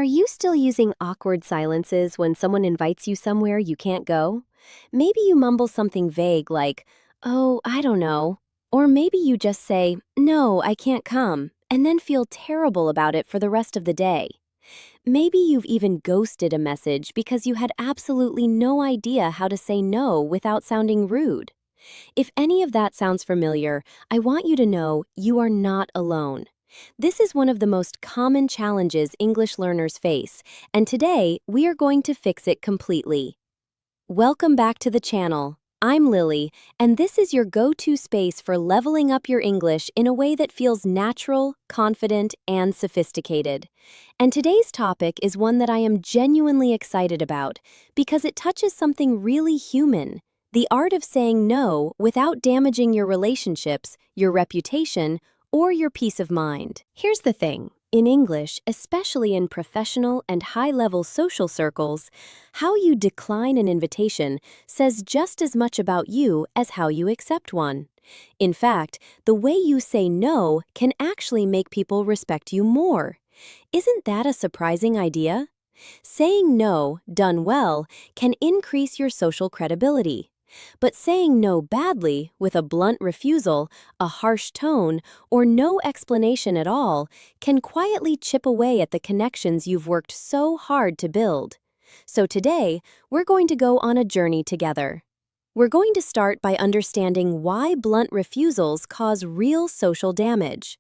Are you still using awkward silences when someone invites you somewhere you can't go? Maybe you mumble something vague like, "Oh, I don't know." Or maybe you just say, "No, I can't come," and then feel terrible about it for the rest of the day. Maybe you've even ghosted a message because you had absolutely no idea how to say no without sounding rude. If any of that sounds familiar, I want you to know you are not alone. This is one of the most common challenges English learners face, and today we are going to fix it completely. Welcome back to the channel. I'm Lily, and this is your go-to space for leveling up your English in a way that feels natural, confident, and sophisticated. And today's topic is one that I am genuinely excited about because it touches something really human: the art of saying no without damaging your relationships, your reputation, or your peace of mind. Here's the thing. In English, especially in professional and high-level social circles, how you decline an invitation says just as much about you as how you accept one. In fact, the way you say no can actually make people respect you more. Isn't that a surprising idea? Saying no, done well, can increase your social credibility. But saying no badly, with a blunt refusal, a harsh tone, or no explanation at all, can quietly chip away at the connections you've worked so hard to build. So today, we're going to go on a journey together. We're going to start by understanding why blunt refusals cause real social damage.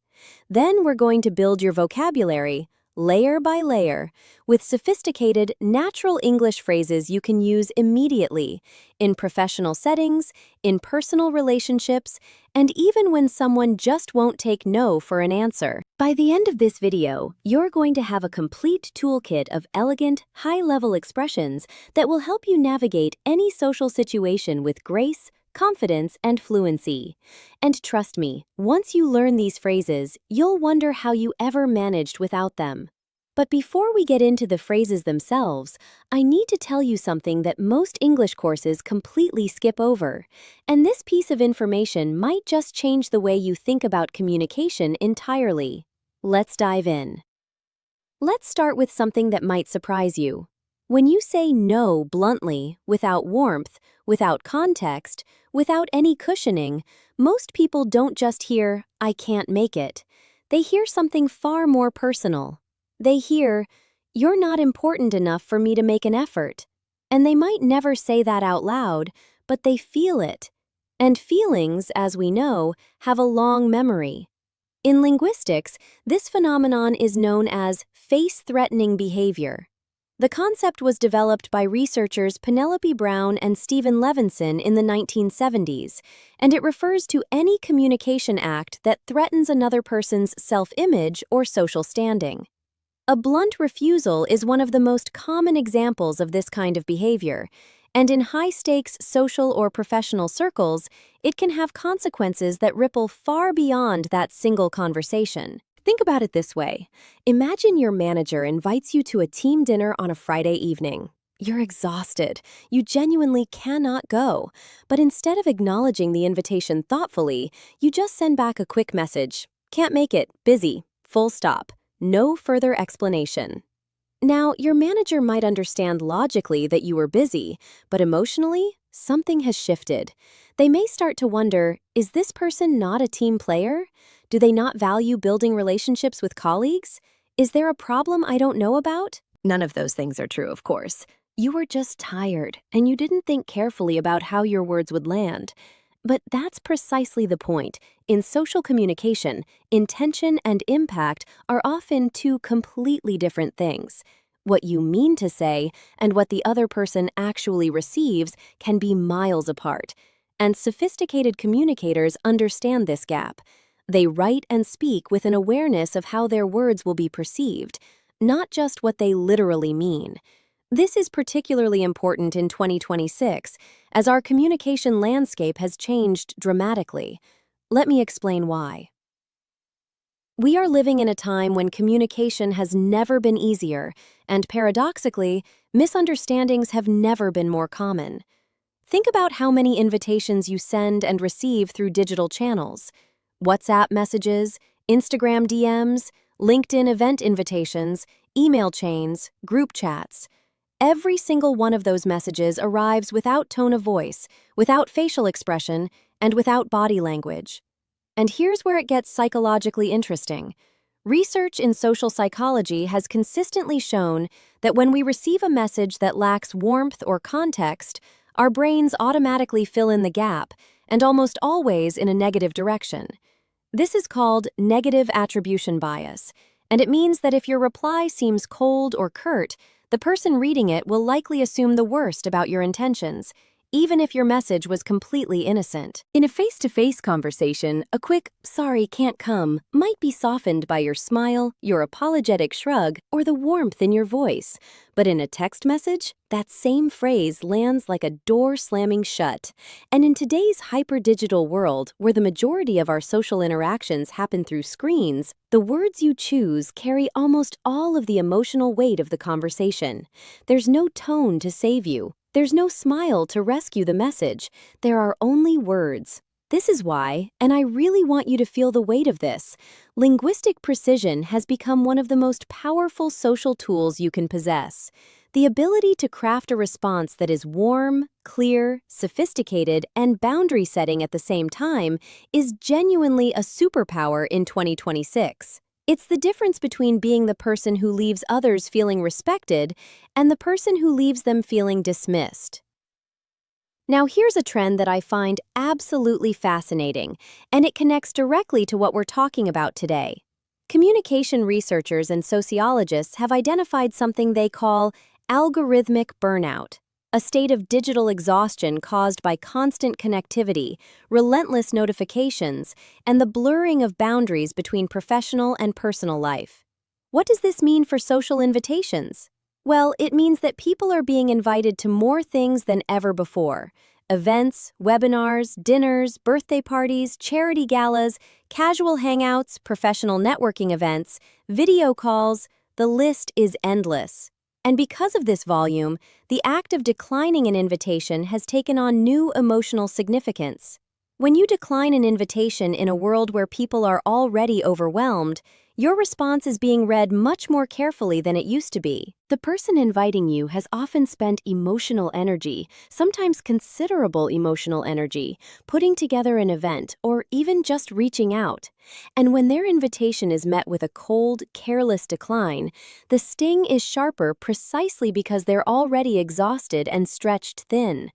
Then we're going to build your vocabulary, layer by layer, with sophisticated, natural English phrases you can use immediately, in professional settings, in personal relationships, and even when someone just won't take no for an answer. By the end of this video, you're going to have a complete toolkit of elegant, high-level expressions that will help you navigate any social situation with grace, confidence, and fluency. And trust me, once you learn these phrases, you'll wonder how you ever managed without them. But before we get into the phrases themselves, I need to tell you something that most English courses completely skip over. And this piece of information might just change the way you think about communication entirely. Let's dive in. Let's start with something that might surprise you. When you say no bluntly, without warmth, without context, without any cushioning, most people don't just hear, "I can't make it." They hear something far more personal. They hear, "You're not important enough for me to make an effort." And they might never say that out loud, but they feel it. And feelings, as we know, have a long memory. In linguistics, this phenomenon is known as face-threatening behavior. The concept was developed by researchers Penelope Brown and Stephen Levinson in the 1970s, and it refers to any communication act that threatens another person's self-image or social standing. A blunt refusal is one of the most common examples of this kind of behavior, and in high-stakes social or professional circles, it can have consequences that ripple far beyond that single conversation. Think about it this way. Imagine your manager invites you to a team dinner on a Friday evening. You're exhausted. You genuinely cannot go. But instead of acknowledging the invitation thoughtfully, you just send back a quick message. "Can't make it. Busy. Full stop. No further explanation." Now, your manager might understand logically that you were busy, but emotionally, something has shifted. They may start to wonder, is this person not a team player? Do they not value building relationships with colleagues? Is there a problem I don't know about? None of those things are true, of course. You were just tired, and you didn't think carefully about how your words would land. But that's precisely the point. In social communication, intention and impact are often two completely different things. What you mean to say and what the other person actually receives can be miles apart. And sophisticated communicators understand this gap. They write and speak with an awareness of how their words will be perceived, not just what they literally mean. This is particularly important in 2026, as our communication landscape has changed dramatically. Let me explain why. We are living in a time when communication has never been easier, and paradoxically, misunderstandings have never been more common. Think about how many invitations you send and receive through digital channels. WhatsApp messages, Instagram DMs, LinkedIn event invitations, email chains, group chats. Every single one of those messages arrives without tone of voice, without facial expression, and without body language. And here's where it gets psychologically interesting. Research in social psychology has consistently shown that when we receive a message that lacks warmth or context, our brains automatically fill in the gap, and almost always in a negative direction. This is called negative attribution bias, and it means that if your reply seems cold or curt, the person reading it will likely assume the worst about your intentions, even if your message was completely innocent. In a face-to-face conversation, a quick, "sorry, can't come," might be softened by your smile, your apologetic shrug, or the warmth in your voice. But in a text message, that same phrase lands like a door slamming shut. And in today's hyper-digital world, where the majority of our social interactions happen through screens, the words you choose carry almost all of the emotional weight of the conversation. There's no tone to save you. There's no smile to rescue the message. There are only words. This is why, and I really want you to feel the weight of this, linguistic precision has become one of the most powerful social tools you can possess. The ability to craft a response that is warm, clear, sophisticated, and boundary-setting at the same time is genuinely a superpower in 2026. It's the difference between being the person who leaves others feeling respected and the person who leaves them feeling dismissed. Now, here's a trend that I find absolutely fascinating, and it connects directly to what we're talking about today. Communication researchers and sociologists have identified something they call algorithmic burnout, a state of digital exhaustion caused by constant connectivity, relentless notifications, and the blurring of boundaries between professional and personal life. What does this mean for social invitations? Well, it means that people are being invited to more things than ever before. Events, webinars, dinners, birthday parties, charity galas, casual hangouts, professional networking events, video calls, the list is endless. And because of this volume, the act of declining an invitation has taken on new emotional significance. When you decline an invitation in a world where people are already overwhelmed, your response is being read much more carefully than it used to be. The person inviting you has often spent emotional energy, sometimes considerable emotional energy, putting together an event or even just reaching out. And when their invitation is met with a cold, careless decline, the sting is sharper precisely because they're already exhausted and stretched thin.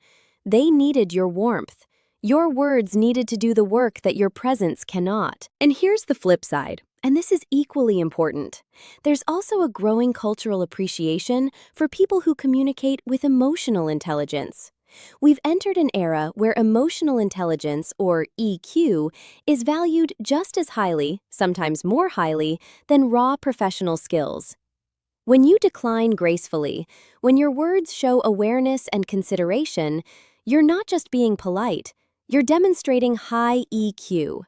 They needed your warmth. Your words needed to do the work that your presence cannot. And here's the flip side. And this is equally important. There's also a growing cultural appreciation for people who communicate with emotional intelligence. We've entered an era where emotional intelligence, or EQ, is valued just as highly, sometimes more highly, than raw professional skills. When you decline gracefully, when your words show awareness and consideration, you're not just being polite, you're demonstrating high EQ.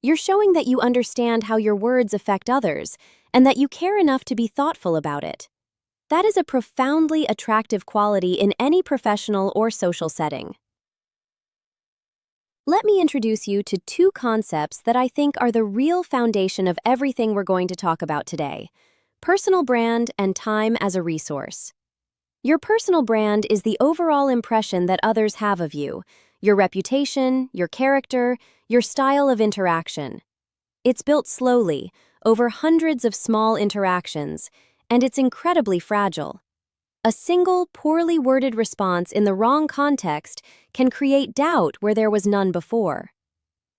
You're showing that you understand how your words affect others, and that you care enough to be thoughtful about it. That is a profoundly attractive quality in any professional or social setting. Let me introduce you to two concepts that I think are the real foundation of everything we're going to talk about today: personal brand and time as a resource. Your personal brand is the overall impression that others have of you, your reputation, your character, your style of interaction. It's built slowly, over hundreds of small interactions, and it's incredibly fragile. A single, poorly worded response in the wrong context can create doubt where there was none before.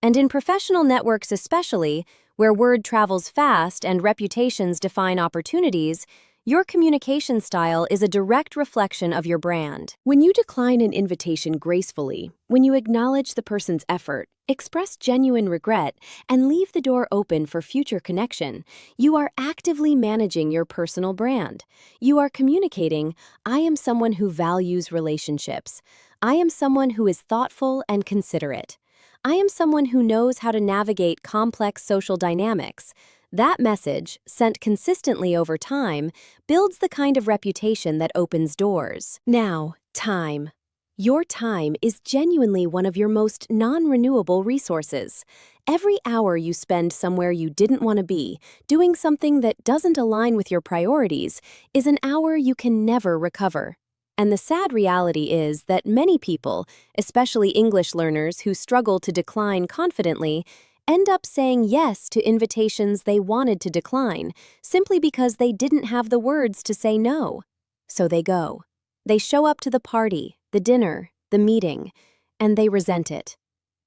And in professional networks especially, where word travels fast and reputations define opportunities, your communication style is a direct reflection of your brand. When you decline an invitation gracefully, when you acknowledge the person's effort, express genuine regret, and leave the door open for future connection, you are actively managing your personal brand. You are communicating, "I am someone who values relationships. I am someone who is thoughtful and considerate. I am someone who knows how to navigate complex social dynamics." That message, sent consistently over time, builds the kind of reputation that opens doors. Now, time. Your time is genuinely one of your most non-renewable resources. Every hour you spend somewhere you didn't want to be, doing something that doesn't align with your priorities, is an hour you can never recover. And the sad reality is that many people, especially English learners who struggle to decline confidently, end up saying yes to invitations they wanted to decline simply because they didn't have the words to say no. So they go. They show up to the party, the dinner, the meeting, and they resent it.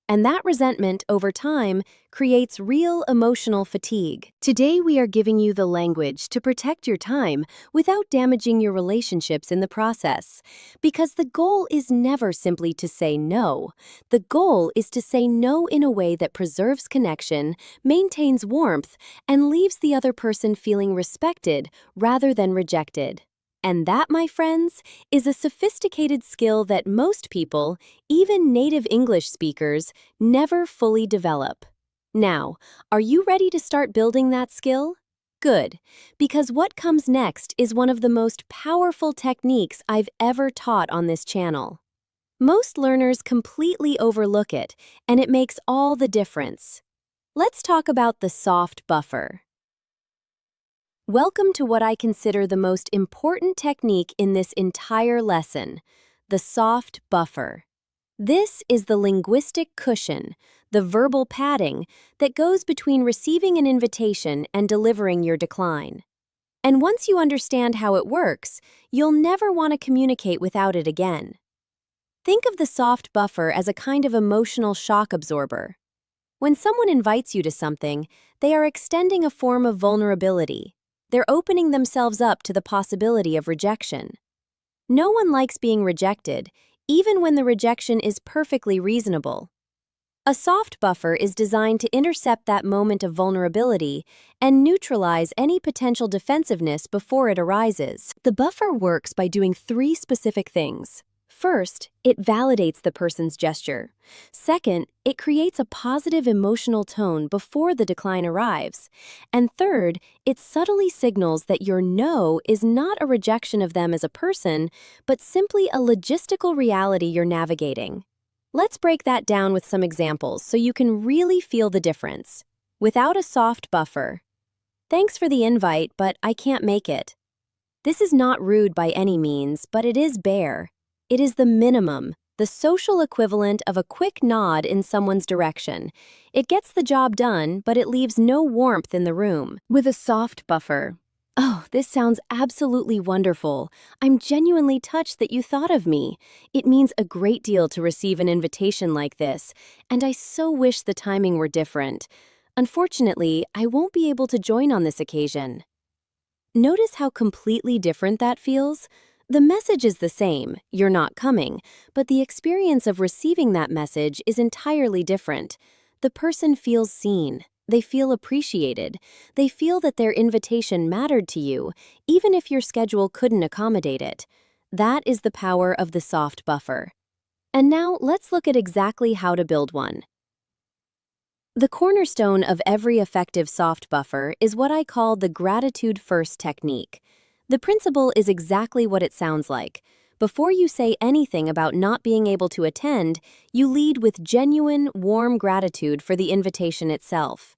And that resentment, over time, creates real emotional fatigue. Today, we are giving you the language to protect your time without damaging your relationships in the process. Because the goal is never simply to say no. The goal is to say no in a way that preserves connection, maintains warmth, and leaves the other person feeling respected rather than rejected. And that, my friends, is a sophisticated skill that most people, even native English speakers, never fully develop. Now, are you ready to start building that skill? Good, because what comes next is one of the most powerful techniques I've ever taught on this channel. Most learners completely overlook it, and it makes all the difference. Let's talk about the soft buffer. Welcome to what I consider the most important technique in this entire lesson, the soft buffer. This is the linguistic cushion, the verbal padding that goes between receiving an invitation and delivering your decline. And once you understand how it works, you'll never want to communicate without it again. Think of the soft buffer as a kind of emotional shock absorber. When someone invites you to something, they are extending a form of vulnerability. They're opening themselves up to the possibility of rejection. No one likes being rejected, even when the rejection is perfectly reasonable. A soft buffer is designed to intercept that moment of vulnerability and neutralize any potential defensiveness before it arises. The buffer works by doing 3 specific things. First, it validates the person's gesture. Second, it creates a positive emotional tone before the decline arrives. And third, it subtly signals that your no is not a rejection of them as a person, but simply a logistical reality you're navigating. Let's break that down with some examples so you can really feel the difference. Without a soft buffer. Thanks for the invite, but I can't make it. This is not rude by any means, but it is bare. It is the minimum, the social equivalent of a quick nod in someone's direction. It gets the job done, but it leaves no warmth in the room. With a soft buffer. Oh, this sounds absolutely wonderful. I'm genuinely touched that you thought of me. It means a great deal to receive an invitation like this, and I so wish the timing were different. Unfortunately, I won't be able to join on this occasion. Notice how completely different that feels? The message is the same, you're not coming, but the experience of receiving that message is entirely different. The person feels seen. They feel appreciated. They feel that their invitation mattered to you, even if your schedule couldn't accommodate it. That is the power of the soft buffer. And now let's look at exactly how to build one. The cornerstone of every effective soft buffer is what I call the gratitude-first technique. The principle is exactly what it sounds like. Before you say anything about not being able to attend, you lead with genuine, warm gratitude for the invitation itself.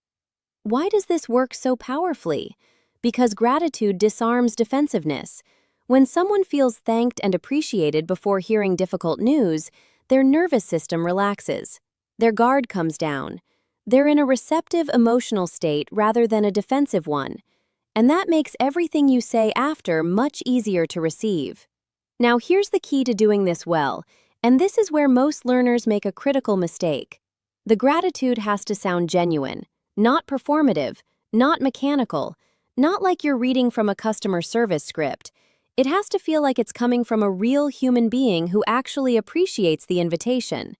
Why does this work so powerfully? Because gratitude disarms defensiveness. When someone feels thanked and appreciated before hearing difficult news, their nervous system relaxes. Their guard comes down. They're in a receptive emotional state rather than a defensive one. And that makes everything you say after much easier to receive. Now here's the key to doing this well, and this is where most learners make a critical mistake. The gratitude has to sound genuine, not performative, not mechanical, not like you're reading from a customer service script. It has to feel like it's coming from a real human being who actually appreciates the invitation.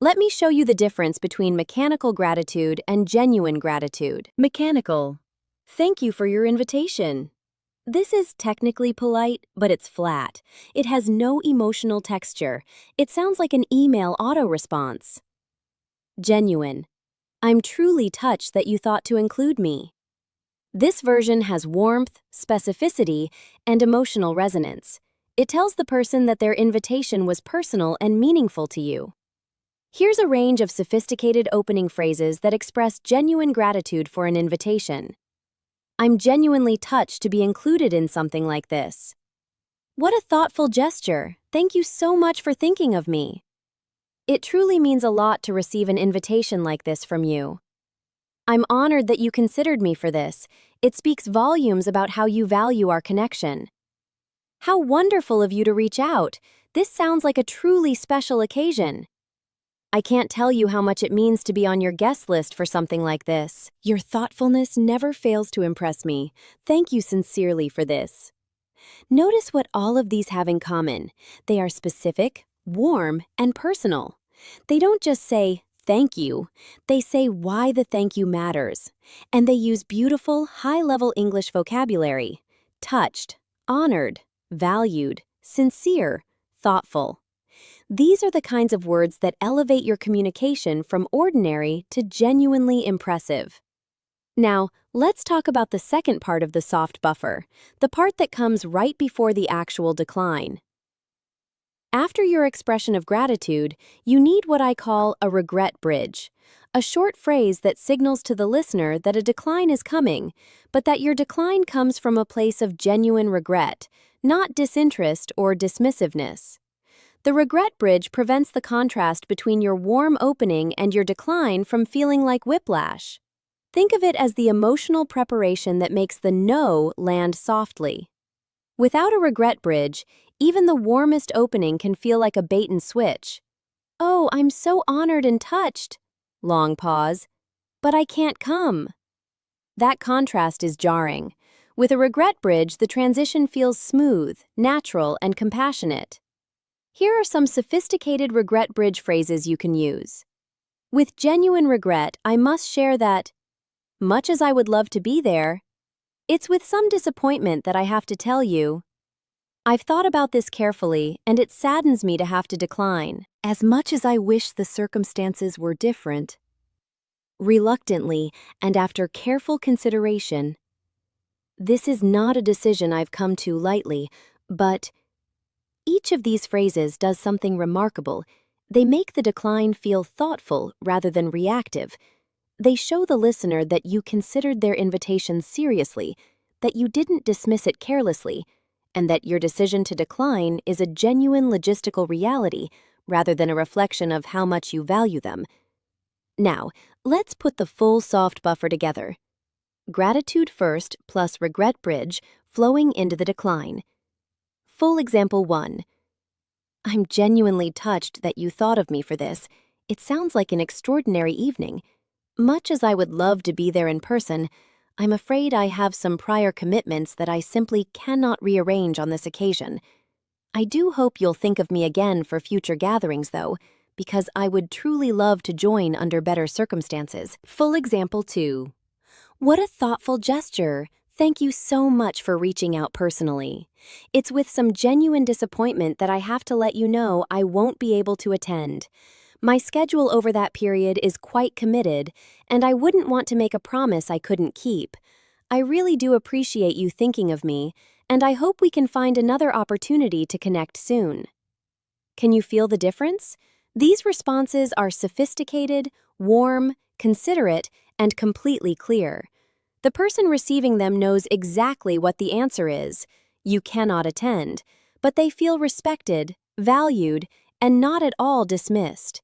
Let me show you the difference between mechanical gratitude and genuine gratitude. Mechanical. Thank you for your invitation. This is technically polite, but it's flat. It has no emotional texture. It sounds like an email auto-response. Genuine. I'm truly touched that you thought to include me. This version has warmth, specificity, and emotional resonance. It tells the person that their invitation was personal and meaningful to you. Here's a range of sophisticated opening phrases that express genuine gratitude for an invitation. I'm genuinely touched to be included in something like this. What a thoughtful gesture. Thank you so much for thinking of me. It truly means a lot to receive an invitation like this from you. I'm honored that you considered me for this. It speaks volumes about how you value our connection. How wonderful of you to reach out. This sounds like a truly special occasion. I can't tell you how much it means to be on your guest list for something like this. Your thoughtfulness never fails to impress me. Thank you sincerely for this. Notice what all of these have in common. They are specific, warm, and personal. They don't just say, thank you. They say why the thank you matters. And they use beautiful, high-level English vocabulary. Touched, honored, valued, sincere, thoughtful. These are the kinds of words that elevate your communication from ordinary to genuinely impressive. Now, let's talk about the second part of the soft buffer, the part that comes right before the actual decline. After your expression of gratitude, you need what I call a regret bridge, a short phrase that signals to the listener that a decline is coming, but that your decline comes from a place of genuine regret, not disinterest or dismissiveness. The regret bridge prevents the contrast between your warm opening and your decline from feeling like whiplash. Think of it as the emotional preparation that makes the no land softly. Without a regret bridge, even the warmest opening can feel like a bait and switch. Oh, I'm so honored and touched. Long pause. But I can't come. That contrast is jarring. With a regret bridge, the transition feels smooth, natural, and compassionate. Here are some sophisticated regret bridge phrases you can use. With genuine regret, I must share that, much as I would love to be there, it's with some disappointment that I have to tell you. I've thought about this carefully, and it saddens me to have to decline. As much as I wish the circumstances were different. Reluctantly, and after careful consideration. This is not a decision I've come to lightly, but each of these phrases does something remarkable. They make the decline feel thoughtful rather than reactive. They show the listener that you considered their invitation seriously, that you didn't dismiss it carelessly, and that your decision to decline is a genuine logistical reality rather than a reflection of how much you value them. Now, let's put the full soft buffer together. Gratitude first plus regret bridge flowing into the decline. Full example 1. I'm genuinely touched that you thought of me for this. It sounds like an extraordinary evening. Much as I would love to be there in person, I'm afraid I have some prior commitments that I simply cannot rearrange on this occasion. I do hope you'll think of me again for future gatherings, though, because I would truly love to join under better circumstances. Full example 2. What a thoughtful gesture. Thank you so much for reaching out personally. It's with some genuine disappointment that I have to let you know I won't be able to attend. My schedule over that period is quite committed, and I wouldn't want to make a promise I couldn't keep. I really do appreciate you thinking of me, and I hope we can find another opportunity to connect soon. Can you feel the difference? These responses are sophisticated, warm, considerate, and completely clear. The person receiving them knows exactly what the answer is. You cannot attend, but they feel respected, valued, and not at all dismissed.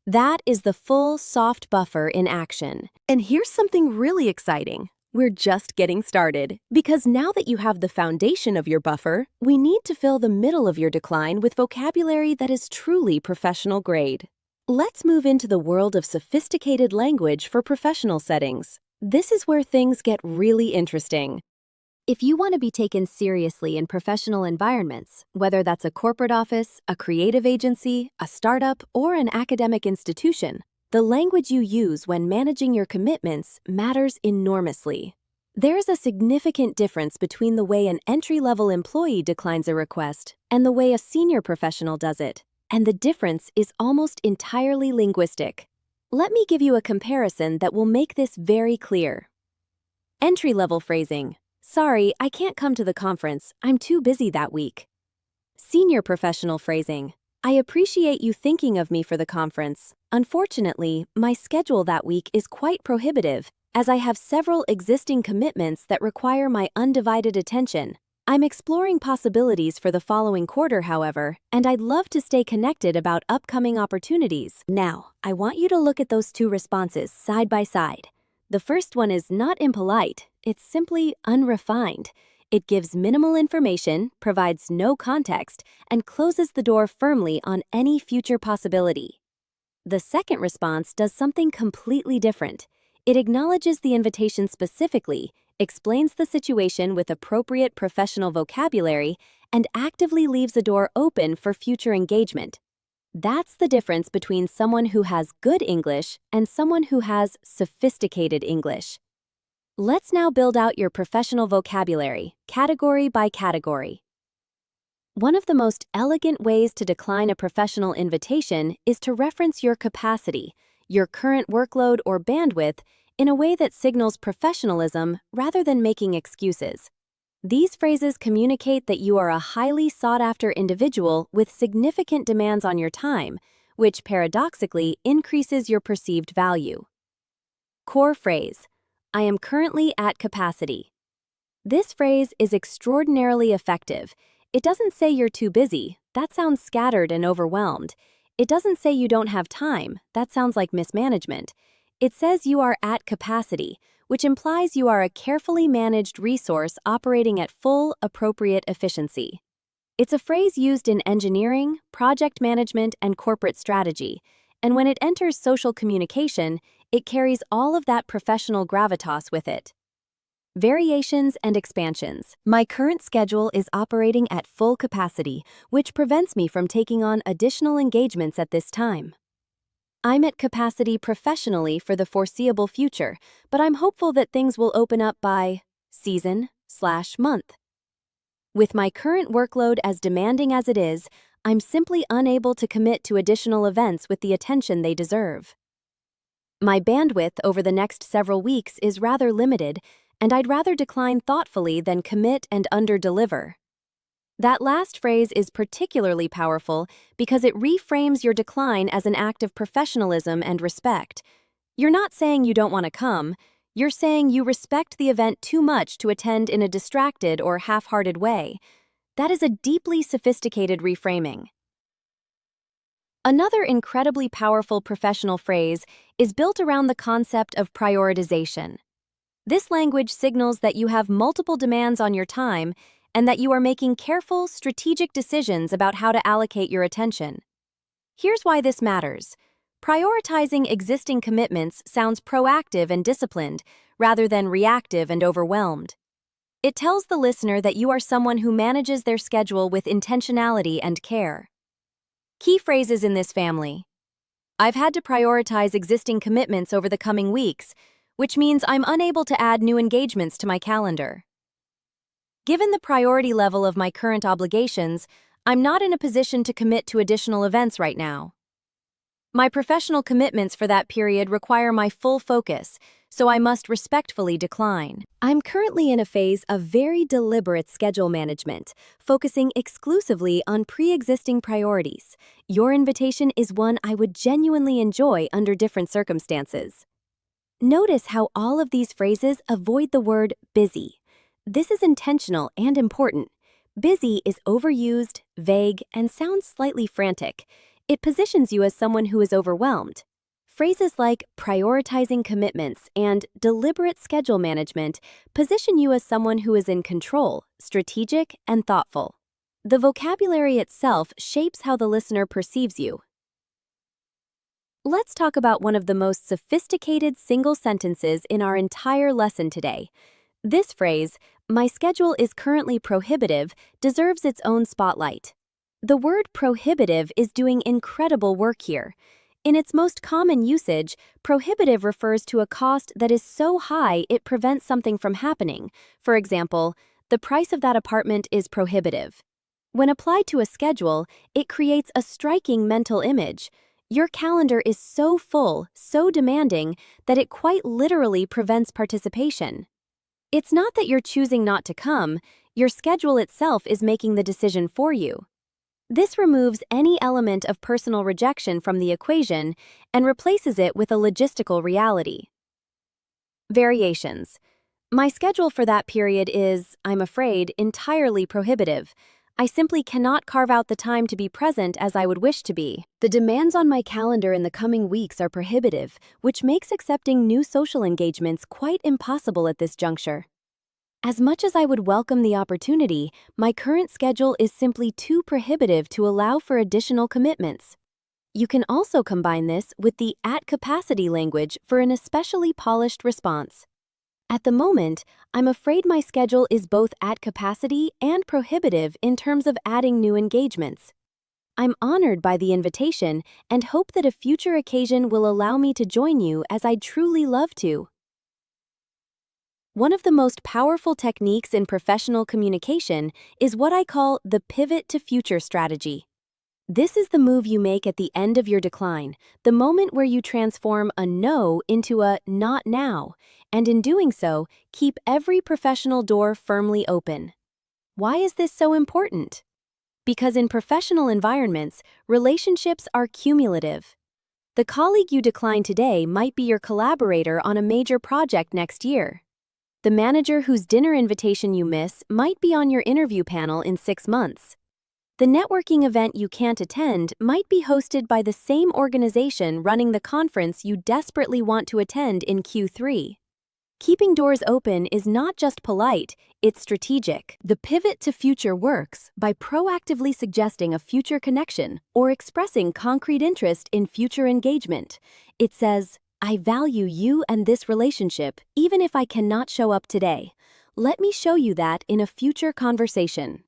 That is the full soft buffer in action. And here's something really exciting. We're just getting started, because now that you have the foundation of your buffer, we need to fill the middle of your decline with vocabulary that is truly professional grade. Let's move into the world of sophisticated language for professional settings. This is where things get really interesting. If you want to be taken seriously in professional environments, whether that's a corporate office, a creative agency, a startup, or an academic institution, the language you use when managing your commitments matters enormously. There's a significant difference between the way an entry-level employee declines a request and the way a senior professional does it, and the difference is almost entirely linguistic. Let me give you a comparison that will make this very clear. Entry-level phrasing. Sorry, I can't come to the conference. I'm too busy that week. Senior professional phrasing. I appreciate you thinking of me for the conference. Unfortunately, my schedule that week is quite prohibitive, as I have several existing commitments that require my undivided attention. I'm exploring possibilities for the following quarter, however, and I'd love to stay connected about upcoming opportunities. Now, I want you to look at those two responses side by side. The first one is not impolite, it's simply unrefined. It gives minimal information, provides no context, and closes the door firmly on any future possibility. The second response does something completely different. It acknowledges the invitation specifically, explains the situation with appropriate professional vocabulary, and actively leaves a door open for future engagement. That's the difference between someone who has good English and someone who has sophisticated English. Let's now build out your professional vocabulary, category by category. One of the most elegant ways to decline a professional invitation is to reference your capacity, your current workload or bandwidth, in a way that signals professionalism rather than making excuses. These phrases communicate that you are a highly sought-after individual with significant demands on your time, which paradoxically increases your perceived value. Core phrase: I am currently at capacity. This phrase is extraordinarily effective. It doesn't say you're too busy. That sounds scattered and overwhelmed. It doesn't say you don't have time. That sounds like mismanagement. It says you are at capacity, which implies you are a carefully managed resource operating at full, appropriate efficiency. It's a phrase used in engineering, project management, and corporate strategy, and when it enters social communication, it carries all of that professional gravitas with it. Variations and expansions. My current schedule is operating at full capacity, which prevents me from taking on additional engagements at this time. I'm at capacity professionally for the foreseeable future, but I'm hopeful that things will open up by season/month. With my current workload as demanding as it is, I'm simply unable to commit to additional events with the attention they deserve. My bandwidth over the next several weeks is rather limited, and I'd rather decline thoughtfully than commit and under-deliver. That last phrase is particularly powerful because it reframes your decline as an act of professionalism and respect. You're not saying you don't want to come, you're saying you respect the event too much to attend in a distracted or half-hearted way. That is a deeply sophisticated reframing. Another incredibly powerful professional phrase is built around the concept of prioritization. This language signals that you have multiple demands on your time and that you are making careful, strategic decisions about how to allocate your attention. Here's why this matters. Prioritizing existing commitments sounds proactive and disciplined, rather than reactive and overwhelmed. It tells the listener that you are someone who manages their schedule with intentionality and care. Key phrases in this family. I've had to prioritize existing commitments over the coming weeks, which means I'm unable to add new engagements to my calendar. Given the priority level of my current obligations, I'm not in a position to commit to additional events right now. My professional commitments for that period require my full focus, so I must respectfully decline. I'm currently in a phase of very deliberate schedule management, focusing exclusively on pre-existing priorities. Your invitation is one I would genuinely enjoy under different circumstances. Notice how all of these phrases avoid the word busy. This is intentional and important. Busy is overused, vague, and sounds slightly frantic. It positions you as someone who is overwhelmed. Phrases like prioritizing commitments and deliberate schedule management position you as someone who is in control, strategic, and thoughtful. The vocabulary itself shapes how the listener perceives you. Let's talk about one of the most sophisticated single sentences in our entire lesson today. This phrase, "My schedule is currently prohibitive," deserves its own spotlight. The word prohibitive is doing incredible work here. In its most common usage, prohibitive refers to a cost that is so high it prevents something from happening. For example, the price of that apartment is prohibitive. When applied to a schedule, it creates a striking mental image. Your calendar is so full, so demanding, that it quite literally prevents participation. It's not that you're choosing not to come, your schedule itself is making the decision for you. This removes any element of personal rejection from the equation and replaces it with a logistical reality. Variations. My schedule for that period is, I'm afraid, entirely prohibitive. I simply cannot carve out the time to be present as I would wish to be. The demands on my calendar in the coming weeks are prohibitive, which makes accepting new social engagements quite impossible at this juncture. As much as I would welcome the opportunity, my current schedule is simply too prohibitive to allow for additional commitments. You can also combine this with the at capacity language for an especially polished response. At the moment, I'm afraid my schedule is both at capacity and prohibitive in terms of adding new engagements. I'm honored by the invitation and hope that a future occasion will allow me to join you as I'd truly love to. One of the most powerful techniques in professional communication is what I call the pivot to future strategy. This is the move you make at the end of your decline, the moment where you transform a no into a not now, and in doing so, keep every professional door firmly open. Why is this so important? Because in professional environments, relationships are cumulative. The colleague you decline today might be your collaborator on a major project next year. The manager whose dinner invitation you miss might be on your interview panel in 6 months. The networking event you can't attend might be hosted by the same organization running the conference you desperately want to attend in Q3. Keeping doors open is not just polite, it's strategic. The pivot to future works by proactively suggesting a future connection or expressing concrete interest in future engagement. It says, I value you and this relationship, even if I cannot show up today. Let me show you that in a future conversation.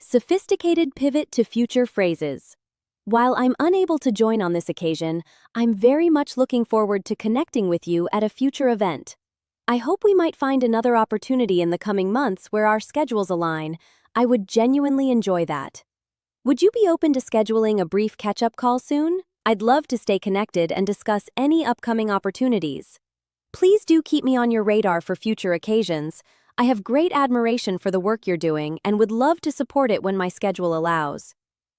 Sophisticated pivot to future phrases. While I'm unable to join on this occasion, I'm very much looking forward to connecting with you at a future event. I hope we might find another opportunity in the coming months where our schedules align. I would genuinely enjoy that. Would you be open to scheduling a brief catch-up call soon? I'd love to stay connected and discuss any upcoming opportunities. Please do keep me on your radar for future occasions. I have great admiration for the work you're doing and would love to support it when my schedule allows.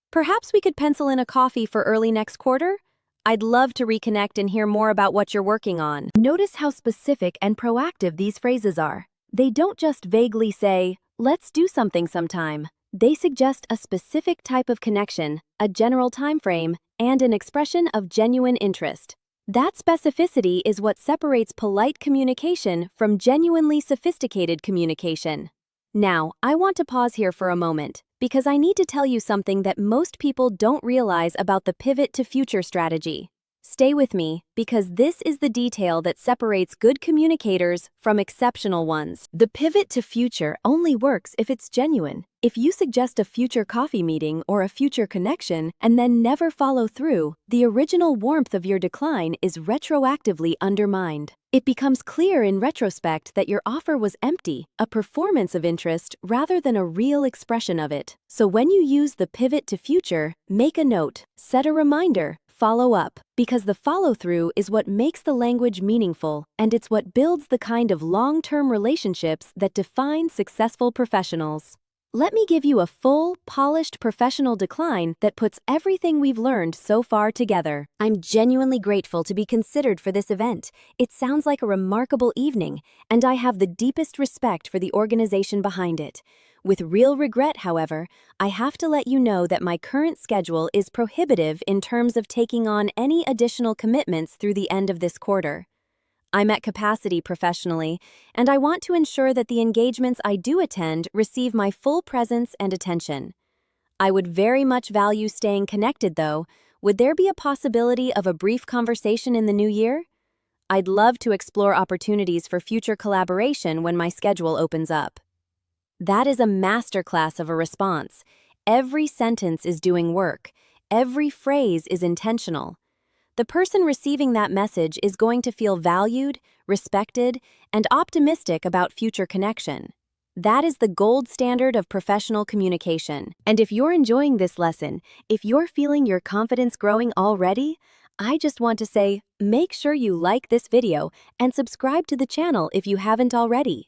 Perhaps we could pencil in a coffee for early next quarter? I'd love to reconnect and hear more about what you're working on. Notice how specific and proactive these phrases are. They don't just vaguely say, let's do something sometime. They suggest a specific type of connection, a general time frame, and an expression of genuine interest. That specificity is what separates polite communication from genuinely sophisticated communication. Now, I want to pause here for a moment, because I need to tell you something that most people don't realize about the pivot to future strategy. Stay with me, because this is the detail that separates good communicators from exceptional ones. The pivot to future only works if it's genuine. If you suggest a future coffee meeting or a future connection and then never follow through, the original warmth of your decline is retroactively undermined. It becomes clear in retrospect that your offer was empty, a performance of interest rather than a real expression of it. So when you use the pivot to future, make a note, set a reminder, follow up, because the follow-through is what makes the language meaningful, and it's what builds the kind of long-term relationships that define successful professionals. Let me give you a full, polished professional decline that puts everything we've learned so far together. I'm genuinely grateful to be considered for this event. It sounds like a remarkable evening, and I have the deepest respect for the organization behind it. With real regret, however, I have to let you know that my current schedule is prohibitive in terms of taking on any additional commitments through the end of this quarter. I'm at capacity professionally, and I want to ensure that the engagements I do attend receive my full presence and attention. I would very much value staying connected, though. Would there be a possibility of a brief conversation in the new year? I'd love to explore opportunities for future collaboration when my schedule opens up. That is a masterclass of a response. Every sentence is doing work. Every phrase is intentional. The person receiving that message is going to feel valued, respected, and optimistic about future connection. That is the gold standard of professional communication. And if you're enjoying this lesson, if you're feeling your confidence growing already, I just want to say, make sure you like this video and subscribe to the channel if you haven't already.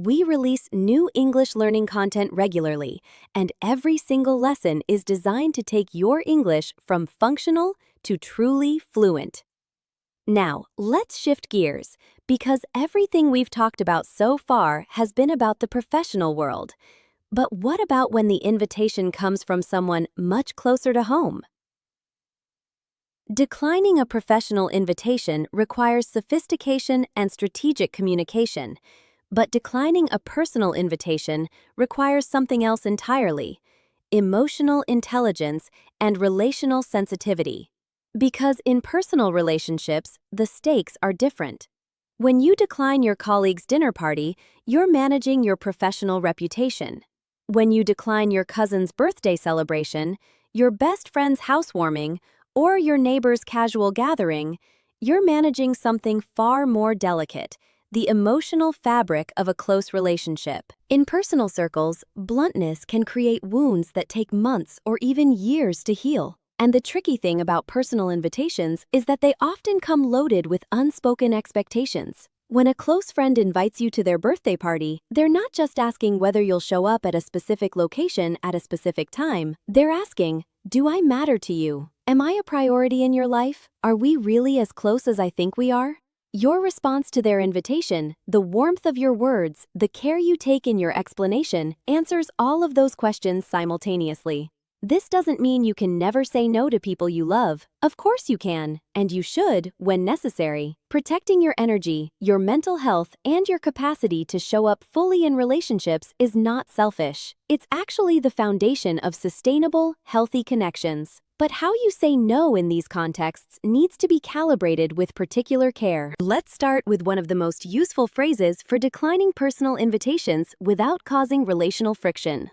we release new English learning content regularly, and every single lesson is designed to take your English from functional to truly fluent. Now, let's shift gears, because everything we've talked about so far has been about the professional world. But what about when the invitation comes from someone much closer to home? Declining a professional invitation requires sophistication and strategic communication, but declining a personal invitation requires something else entirely: emotional intelligence and relational sensitivity. Because in personal relationships, the stakes are different. When you decline your colleague's dinner party, you're managing your professional reputation. When you decline your cousin's birthday celebration, your best friend's housewarming, or your neighbor's casual gathering, you're managing something far more delicate: the emotional fabric of a close relationship. In personal circles, bluntness can create wounds that take months or even years to heal. And the tricky thing about personal invitations is that they often come loaded with unspoken expectations. When a close friend invites you to their birthday party, they're not just asking whether you'll show up at a specific location at a specific time. They're asking, do I matter to you? Am I a priority in your life? Are we really as close as I think we are? Your response to their invitation, the warmth of your words, the care you take in your explanation, answers all of those questions simultaneously. This doesn't mean you can never say no to people you love. Of course you can, and you should, when necessary. Protecting your energy, your mental health, and your capacity to show up fully in relationships is not selfish. It's actually the foundation of sustainable, healthy connections. But how you say no in these contexts needs to be calibrated with particular care. Let's start with one of the most useful phrases for declining personal invitations without causing relational friction.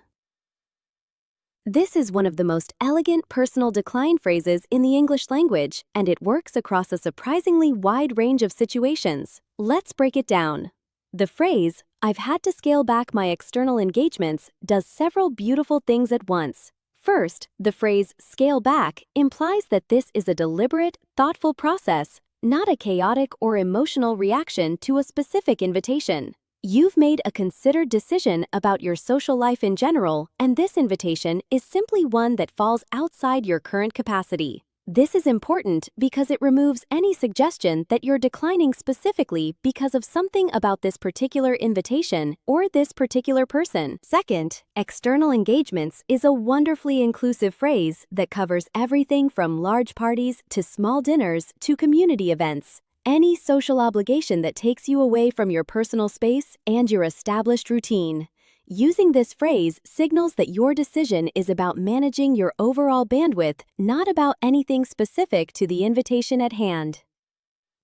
This is one of the most elegant personal decline phrases in the English language, and it works across a surprisingly wide range of situations. Let's break it down. The phrase, "I've had to scale back my external engagements," does several beautiful things at once. First, the phrase "scale back" implies that this is a deliberate, thoughtful process, not a chaotic or emotional reaction to a specific invitation. You've made a considered decision about your social life in general, and this invitation is simply one that falls outside your current capacity. This is important because it removes any suggestion that you're declining specifically because of something about this particular invitation or this particular person. Second, external engagements is a wonderfully inclusive phrase that covers everything from large parties to small dinners to community events. Any social obligation that takes you away from your personal space and your established routine. Using this phrase signals that your decision is about managing your overall bandwidth, not about anything specific to the invitation at hand.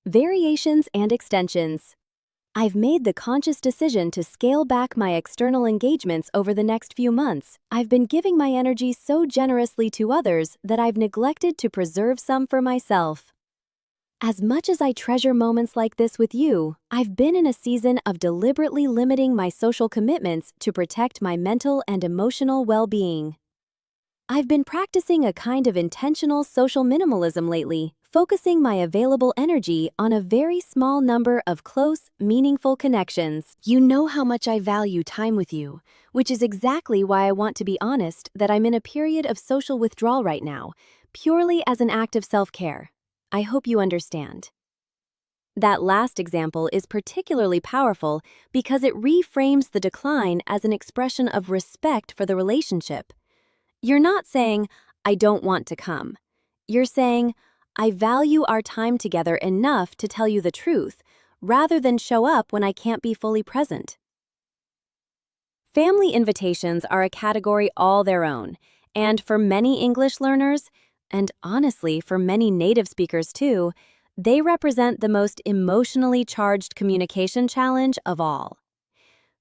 Variations and extensions. I've made the conscious decision to scale back my external engagements over the next few months. I've been giving my energy so generously to others that I've neglected to preserve some for myself. As much as I treasure moments like this with you, I've been in a season of deliberately limiting my social commitments to protect my mental and emotional well-being. I've been practicing a kind of intentional social minimalism lately, focusing my available energy on a very small number of close, meaningful connections. You know how much I value time with you, which is exactly why I want to be honest that I'm in a period of social withdrawal right now, purely as an act of self-care. I hope you understand. That last example is particularly powerful because it reframes the decline as an expression of respect for the relationship. You're not saying, "I don't want to come." You're saying, "I value our time together enough to tell you the truth," rather than show up when I can't be fully present. Family invitations are a category all their own, and for many English learners, and honestly for many native speakers too, they represent the most emotionally charged communication challenge of all.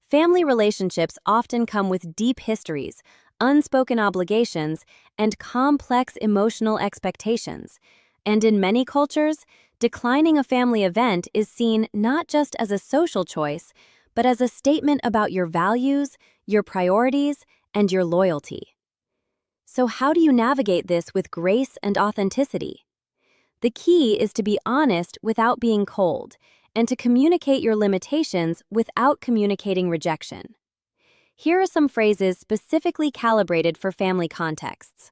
Family relationships often come with deep histories, unspoken obligations, and complex emotional expectations. And in many cultures, declining a family event is seen not just as a social choice, but as a statement about your values, your priorities, and your loyalty. So how do you navigate this with grace and authenticity? The key is to be honest without being cold, and to communicate your limitations without communicating rejection. Here are some phrases specifically calibrated for family contexts.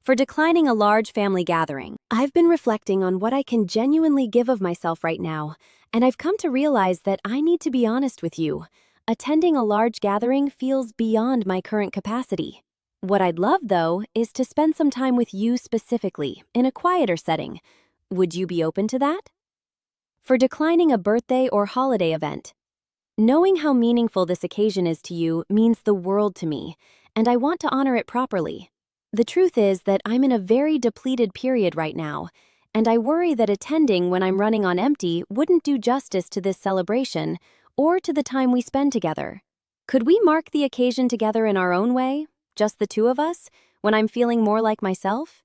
For declining a large family gathering, I've been reflecting on what I can genuinely give of myself right now, and I've come to realize that I need to be honest with you. Attending a large gathering feels beyond my current capacity. What I'd love, though, is to spend some time with you specifically, in a quieter setting. Would you be open to that? For declining a birthday or holiday event, knowing how meaningful this occasion is to you means the world to me, and I want to honor it properly. The truth is that I'm in a very depleted period right now, and I worry that attending when I'm running on empty wouldn't do justice to this celebration or to the time we spend together. Could we mark the occasion together in our own way, just the two of us, when I'm feeling more like myself?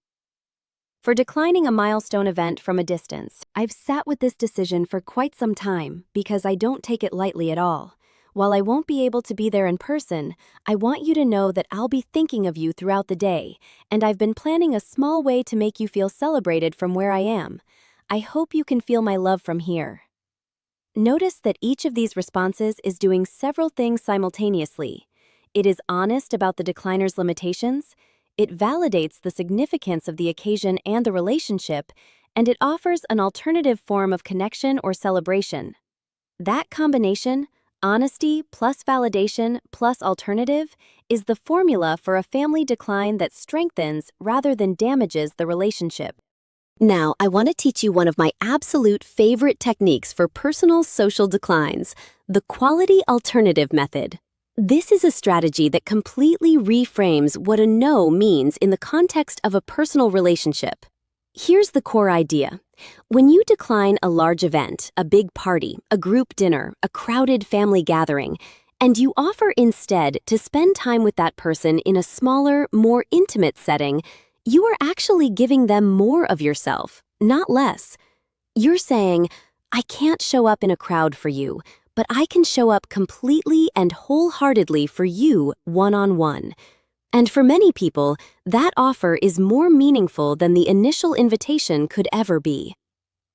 For declining a milestone event from a distance, I've sat with this decision for quite some time because I don't take it lightly at all. While I won't be able to be there in person, I want you to know that I'll be thinking of you throughout the day, and I've been planning a small way to make you feel celebrated from where I am. I hope you can feel my love from here. Notice that each of these responses is doing several things simultaneously. It is honest about the decliner's limitations, it validates the significance of the occasion and the relationship, and it offers an alternative form of connection or celebration. That combination, honesty plus validation plus alternative, is the formula for a family decline that strengthens rather than damages the relationship. Now, I want to teach you one of my absolute favorite techniques for personal social declines, the quality alternative method. This is a strategy that completely reframes what a no means in the context of a personal relationship. Here's the core idea. When you decline a large event, a big party, a group dinner, a crowded family gathering, and you offer instead to spend time with that person in a smaller, more intimate setting, you are actually giving them more of yourself, not less. You're saying, I can't show up in a crowd for you, but I can show up completely and wholeheartedly for you one-on-one. And for many people, that offer is more meaningful than the initial invitation could ever be.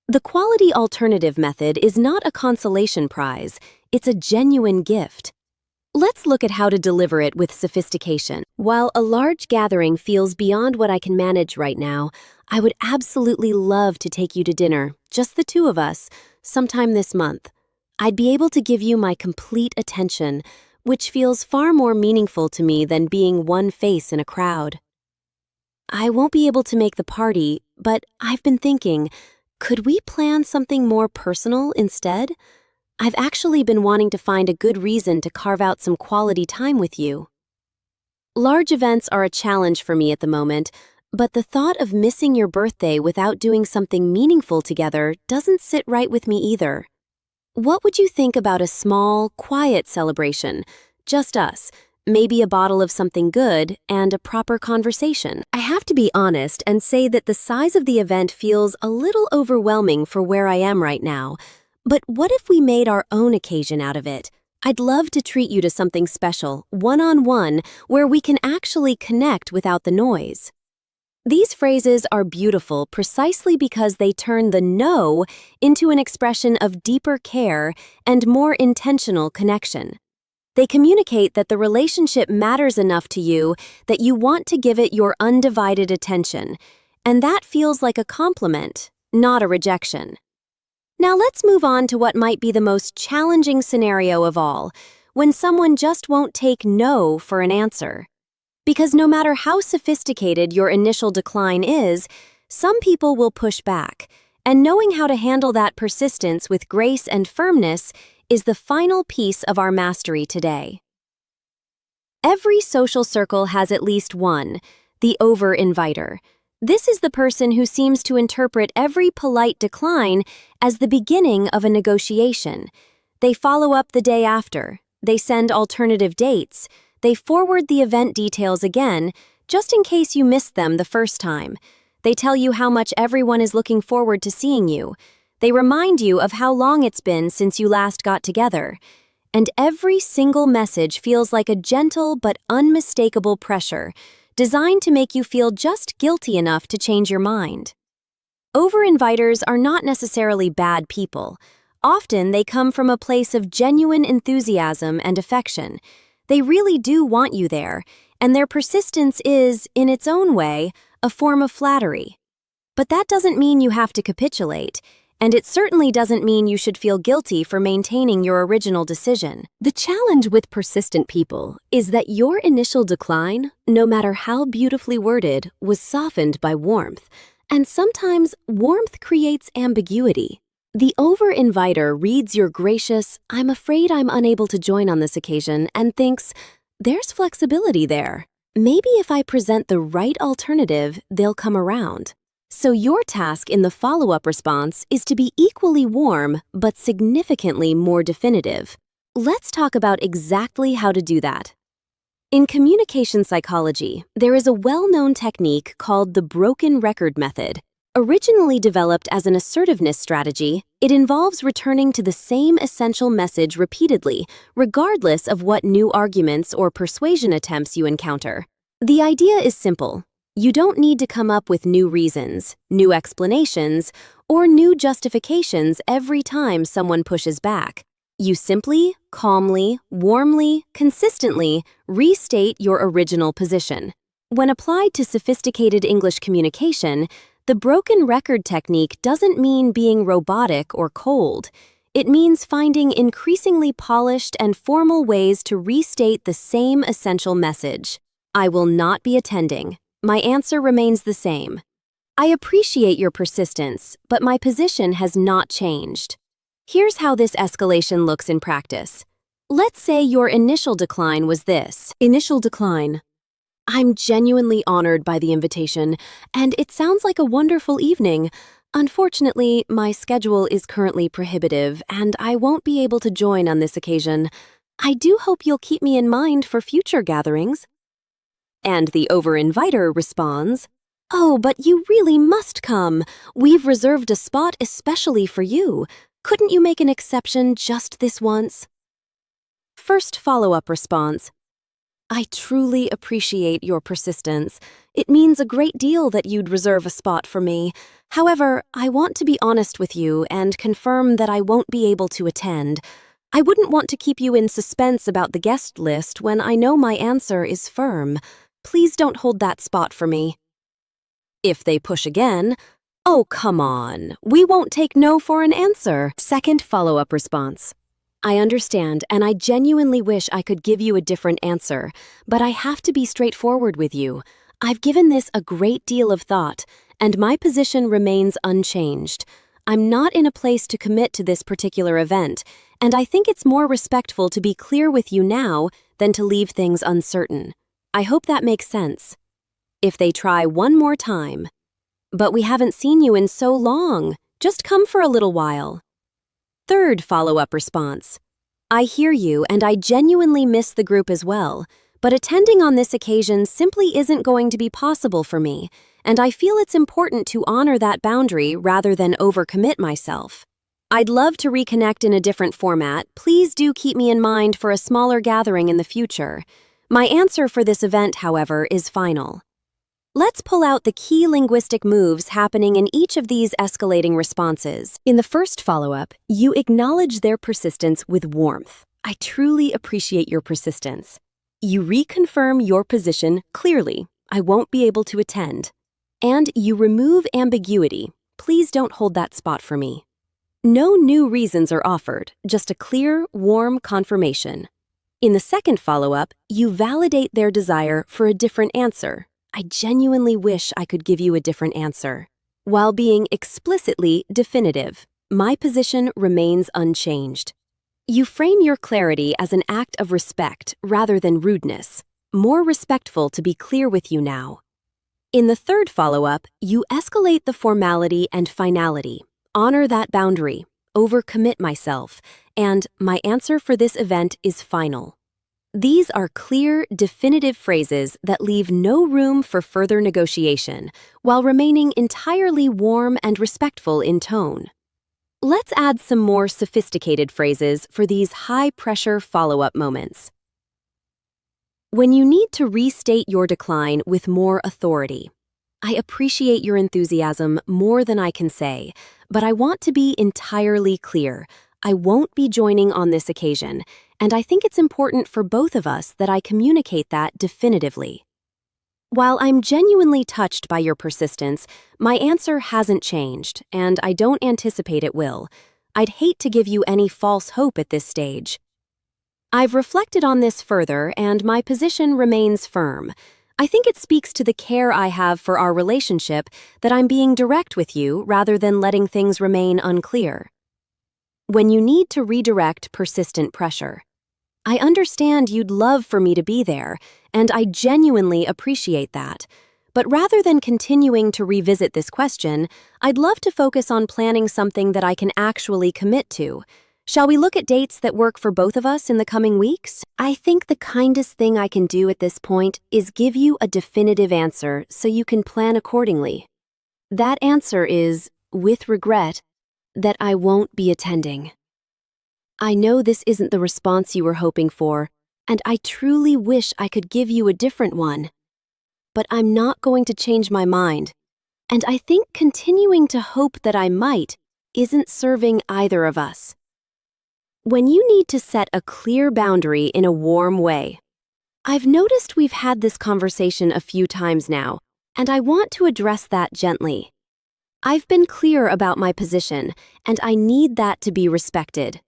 The quality alternative method is not a consolation prize, it's a genuine gift. Let's look at how to deliver it with sophistication. While a large gathering feels beyond what I can manage right now, I would absolutely love to take you to dinner, just the two of us, sometime this month. I'd be able to give you my complete attention, which feels far more meaningful to me than being one face in a crowd. I won't be able to make the party, but I've been thinking, could we plan something more personal instead? I've actually been wanting to find a good reason to carve out some quality time with you. Large events are a challenge for me at the moment, but the thought of missing your birthday without doing something meaningful together doesn't sit right with me either. What would you think about a small, quiet celebration? Just us, maybe a bottle of something good, and a proper conversation. I have to be honest and say that the size of the event feels a little overwhelming for where I am right now. But what if we made our own occasion out of it? I'd love to treat you to something special, one-on-one, where we can actually connect without the noise. These phrases are beautiful precisely because they turn the no into an expression of deeper care and more intentional connection. They communicate that the relationship matters enough to you that you want to give it your undivided attention, and that feels like a compliment, not a rejection. Now let's move on to what might be the most challenging scenario of all, when someone just won't take no for an answer. Because no matter how sophisticated your initial decline is, some people will push back, and knowing how to handle that persistence with grace and firmness is the final piece of our mastery today. Every social circle has at least one, the over-inviter. This is the person who seems to interpret every polite decline as the beginning of a negotiation. They follow up the day after, they send alternative dates, they forward the event details again, just in case you missed them the first time. They tell you how much everyone is looking forward to seeing you. They remind you of how long it's been since you last got together. And every single message feels like a gentle but unmistakable pressure, designed to make you feel just guilty enough to change your mind. Over-inviters are not necessarily bad people. Often they come from a place of genuine enthusiasm and affection. They really do want you there, and their persistence is, in its own way, a form of flattery. But that doesn't mean you have to capitulate, and it certainly doesn't mean you should feel guilty for maintaining your original decision. The challenge with persistent people is that your initial decline, no matter how beautifully worded, was softened by warmth, and sometimes warmth creates ambiguity. The over-inviter reads your gracious, "I'm afraid I'm unable to join on this occasion," and thinks, "There's flexibility there. Maybe if I present the right alternative, they'll come around." So your task in the follow-up response is to be equally warm, but significantly more definitive. Let's talk about exactly how to do that. In communication psychology, there is a well-known technique called the broken record method. Originally developed as an assertiveness strategy, it involves returning to the same essential message repeatedly, regardless of what new arguments or persuasion attempts you encounter. The idea is simple. You don't need to come up with new reasons, new explanations, or new justifications every time someone pushes back. You simply, calmly, warmly, consistently restate your original position. When applied to sophisticated English communication, the broken record technique doesn't mean being robotic or cold. It means finding increasingly polished and formal ways to restate the same essential message. I will not be attending. My answer remains the same. I appreciate your persistence, but my position has not changed. Here's how this escalation looks in practice. Let's say your initial decline was this. Initial decline. "I'm genuinely honored by the invitation, and it sounds like a wonderful evening. Unfortunately, my schedule is currently prohibitive, and I won't be able to join on this occasion. I do hope you'll keep me in mind for future gatherings." And the over-inviter responds, "Oh, but you really must come. We've reserved a spot especially for you. Couldn't you make an exception just this once?" First follow-up response. "I truly appreciate your persistence. It means a great deal that you'd reserve a spot for me. However, I want to be honest with you and confirm that I won't be able to attend. I wouldn't want to keep you in suspense about the guest list when I know my answer is firm. Please don't hold that spot for me." If they push again, "Oh, come on. We won't take no for an answer." Second follow-up response. "I understand, and I genuinely wish I could give you a different answer, but I have to be straightforward with you. I've given this a great deal of thought, and my position remains unchanged. I'm not in a place to commit to this particular event, and I think it's more respectful to be clear with you now than to leave things uncertain. I hope that makes sense." If they try one more time, "But we haven't seen you in so long. Just come for a little while." Third follow-up response. "I hear you, and I genuinely miss the group as well, but attending on this occasion simply isn't going to be possible for me, and I feel it's important to honor that boundary rather than overcommit myself. I'd love to reconnect in a different format. Please do keep me in mind for a smaller gathering in the future. My answer for this event, however, is final." Let's pull out the key linguistic moves happening in each of these escalating responses. In the first follow-up, you acknowledge their persistence with warmth. "I truly appreciate your persistence." You reconfirm your position clearly. "I won't be able to attend." And you remove ambiguity. "Please don't hold that spot for me." No new reasons are offered, just a clear, warm confirmation. In the second follow-up, you validate their desire for a different answer. "I genuinely wish I could give you a different answer," while being explicitly definitive. "My position remains unchanged." You frame your clarity as an act of respect rather than rudeness. More respectful to be clear with you now. In the third follow-up, you escalate the formality and finality. "Honor that boundary," "overcommit myself," and "my answer for this event is final." These are clear, definitive phrases that leave no room for further negotiation, while remaining entirely warm and respectful in tone. Let's add some more sophisticated phrases for these high-pressure follow-up moments. When you need to restate your decline with more authority. "I appreciate your enthusiasm more than I can say, but I want to be entirely clear. I won't be joining on this occasion, and I think it's important for both of us that I communicate that definitively. While I'm genuinely touched by your persistence, my answer hasn't changed, and I don't anticipate it will. I'd hate to give you any false hope at this stage. I've reflected on this further, and my position remains firm. I think it speaks to the care I have for our relationship that I'm being direct with you rather than letting things remain unclear. When you need to redirect persistent pressure, I understand you'd love for me to be there, and I genuinely appreciate that. But rather than continuing to revisit this question, I'd love to focus on planning something that I can actually commit to. Shall we look at dates that work for both of us in the coming weeks? I think the kindest thing I can do at this point is give you a definitive answer so you can plan accordingly. That answer is, with regret, that I won't be attending. I know this isn't the response you were hoping for, and I truly wish I could give you a different one. But I'm not going to change my mind, and I think continuing to hope that I might isn't serving either of us. When you need to set a clear boundary in a warm way, I've noticed we've had this conversation a few times now, and I want to address that gently. I've been clear about my position, and I need that to be respected.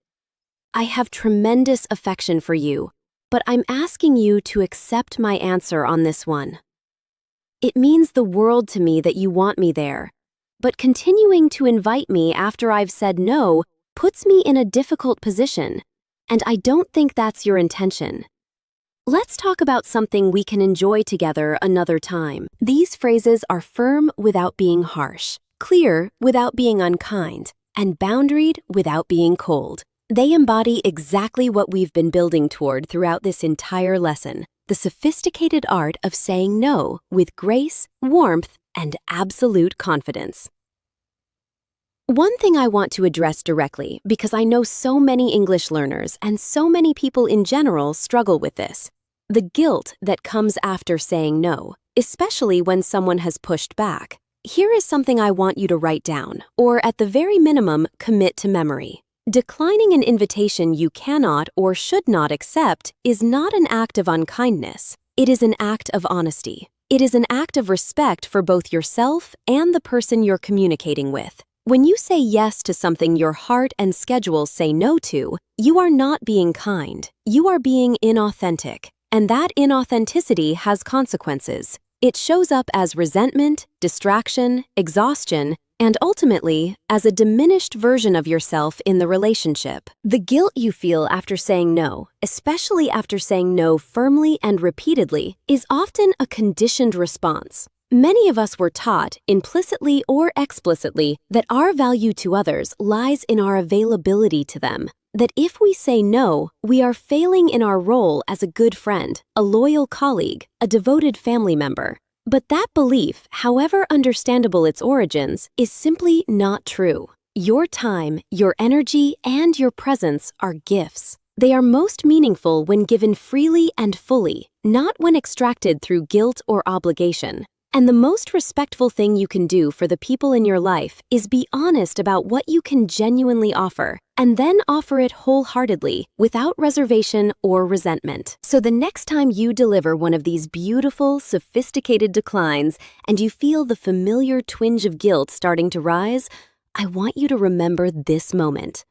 I have tremendous affection for you, but I'm asking you to accept my answer on this one. It means the world to me that you want me there, but continuing to invite me after I've said no puts me in a difficult position, and I don't think that's your intention. Let's talk about something we can enjoy together another time. These phrases are firm without being harsh, clear without being unkind, and boundaried without being cold. They embody exactly what we've been building toward throughout this entire lesson, the sophisticated art of saying no with grace, warmth, and absolute confidence. One thing I want to address directly, because I know so many English learners and so many people in general struggle with this: the guilt that comes after saying no, especially when someone has pushed back. Here is something I want you to write down, or at the very minimum, commit to memory. Declining an invitation you cannot or should not accept is not an act of unkindness. It is an act of honesty. It is an act of respect for both yourself and the person you're communicating with. When you say yes to something your heart and schedule say no to, you are not being kind. You are being inauthentic. And that inauthenticity has consequences. It shows up as resentment, distraction, exhaustion, and ultimately, as a diminished version of yourself in the relationship. The guilt you feel after saying no, especially after saying no firmly and repeatedly, is often a conditioned response. Many of us were taught, implicitly or explicitly, that our value to others lies in our availability to them. That if we say no, we are failing in our role as a good friend, a loyal colleague, a devoted family member. But that belief, however understandable its origins, is simply not true. Your time, your energy, and your presence are gifts. They are most meaningful when given freely and fully, not when extracted through guilt or obligation. And the most respectful thing you can do for the people in your life is be honest about what you can genuinely offer, and then offer it wholeheartedly, without reservation or resentment. So the next time you deliver one of these beautiful, sophisticated declines, and you feel the familiar twinge of guilt starting to rise, I want you to remember this moment.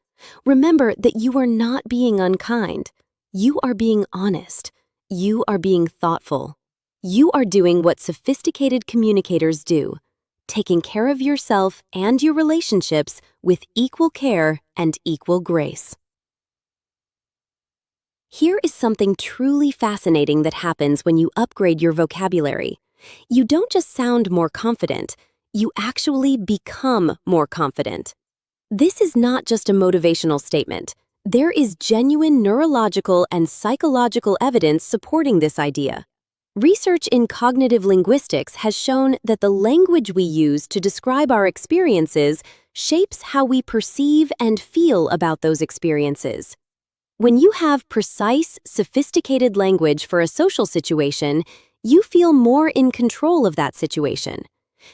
Remember that you are not being unkind. You are being honest. You are being thoughtful. You are doing what sophisticated communicators do, taking care of yourself and your relationships with equal care and equal grace. Here is something truly fascinating that happens when you upgrade your vocabulary. You don't just sound more confident, you actually become more confident. This is not just a motivational statement. There is genuine neurological and psychological evidence supporting this idea. Research in cognitive linguistics has shown that the language we use to describe our experiences shapes how we perceive and feel about those experiences. When you have precise, sophisticated language for a social situation, you feel more in control of that situation.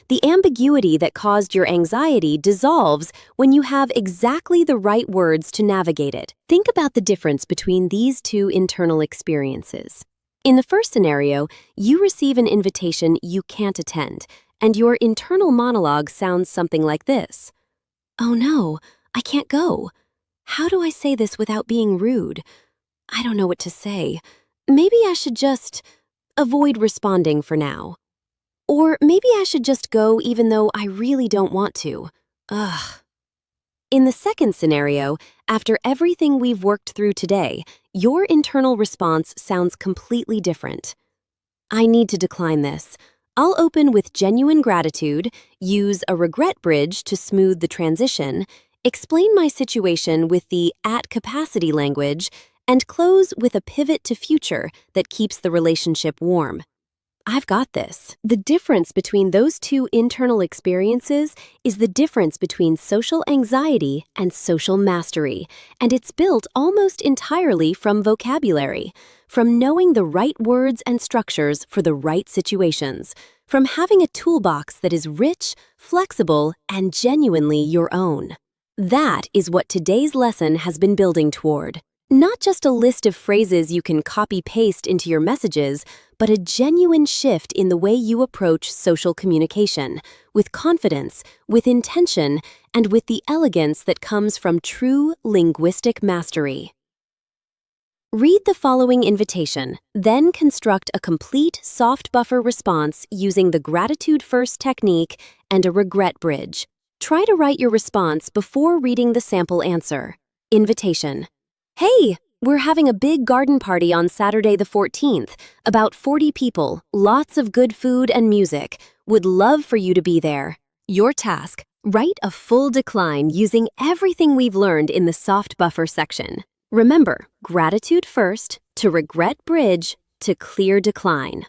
The ambiguity that caused your anxiety dissolves when you have exactly the right words to navigate it. Think about the difference between these two internal experiences. In the first scenario, you receive an invitation you can't attend, and your internal monologue sounds something like this. Oh no, I can't go. How do I say this without being rude? I don't know what to say. Maybe I should just avoid responding for now. Or maybe I should just go even though I really don't want to. Ugh. In the second scenario, after everything we've worked through today, your internal response sounds completely different. I need to decline this. I'll open with genuine gratitude, use a regret bridge to smooth the transition, explain my situation with the at capacity language, and close with a pivot to future that keeps the relationship warm. I've got this. The difference between those two internal experiences is the difference between social anxiety and social mastery, and it's built almost entirely from vocabulary, from knowing the right words and structures for the right situations, from having a toolbox that is rich, flexible, and genuinely your own. That is what today's lesson has been building toward. Not just a list of phrases you can copy-paste into your messages, but a genuine shift in the way you approach social communication, with confidence, with intention, and with the elegance that comes from true linguistic mastery. Read the following invitation, then construct a complete soft buffer response using the gratitude-first technique and a regret bridge. Try to write your response before reading the sample answer. Invitation. Hey, we're having a big garden party on Saturday the 14th. About 40 people, lots of good food and music. Would love for you to be there. Your task, write a full decline using everything we've learned in the soft buffer section. Remember, gratitude first, to regret bridge, to clear decline.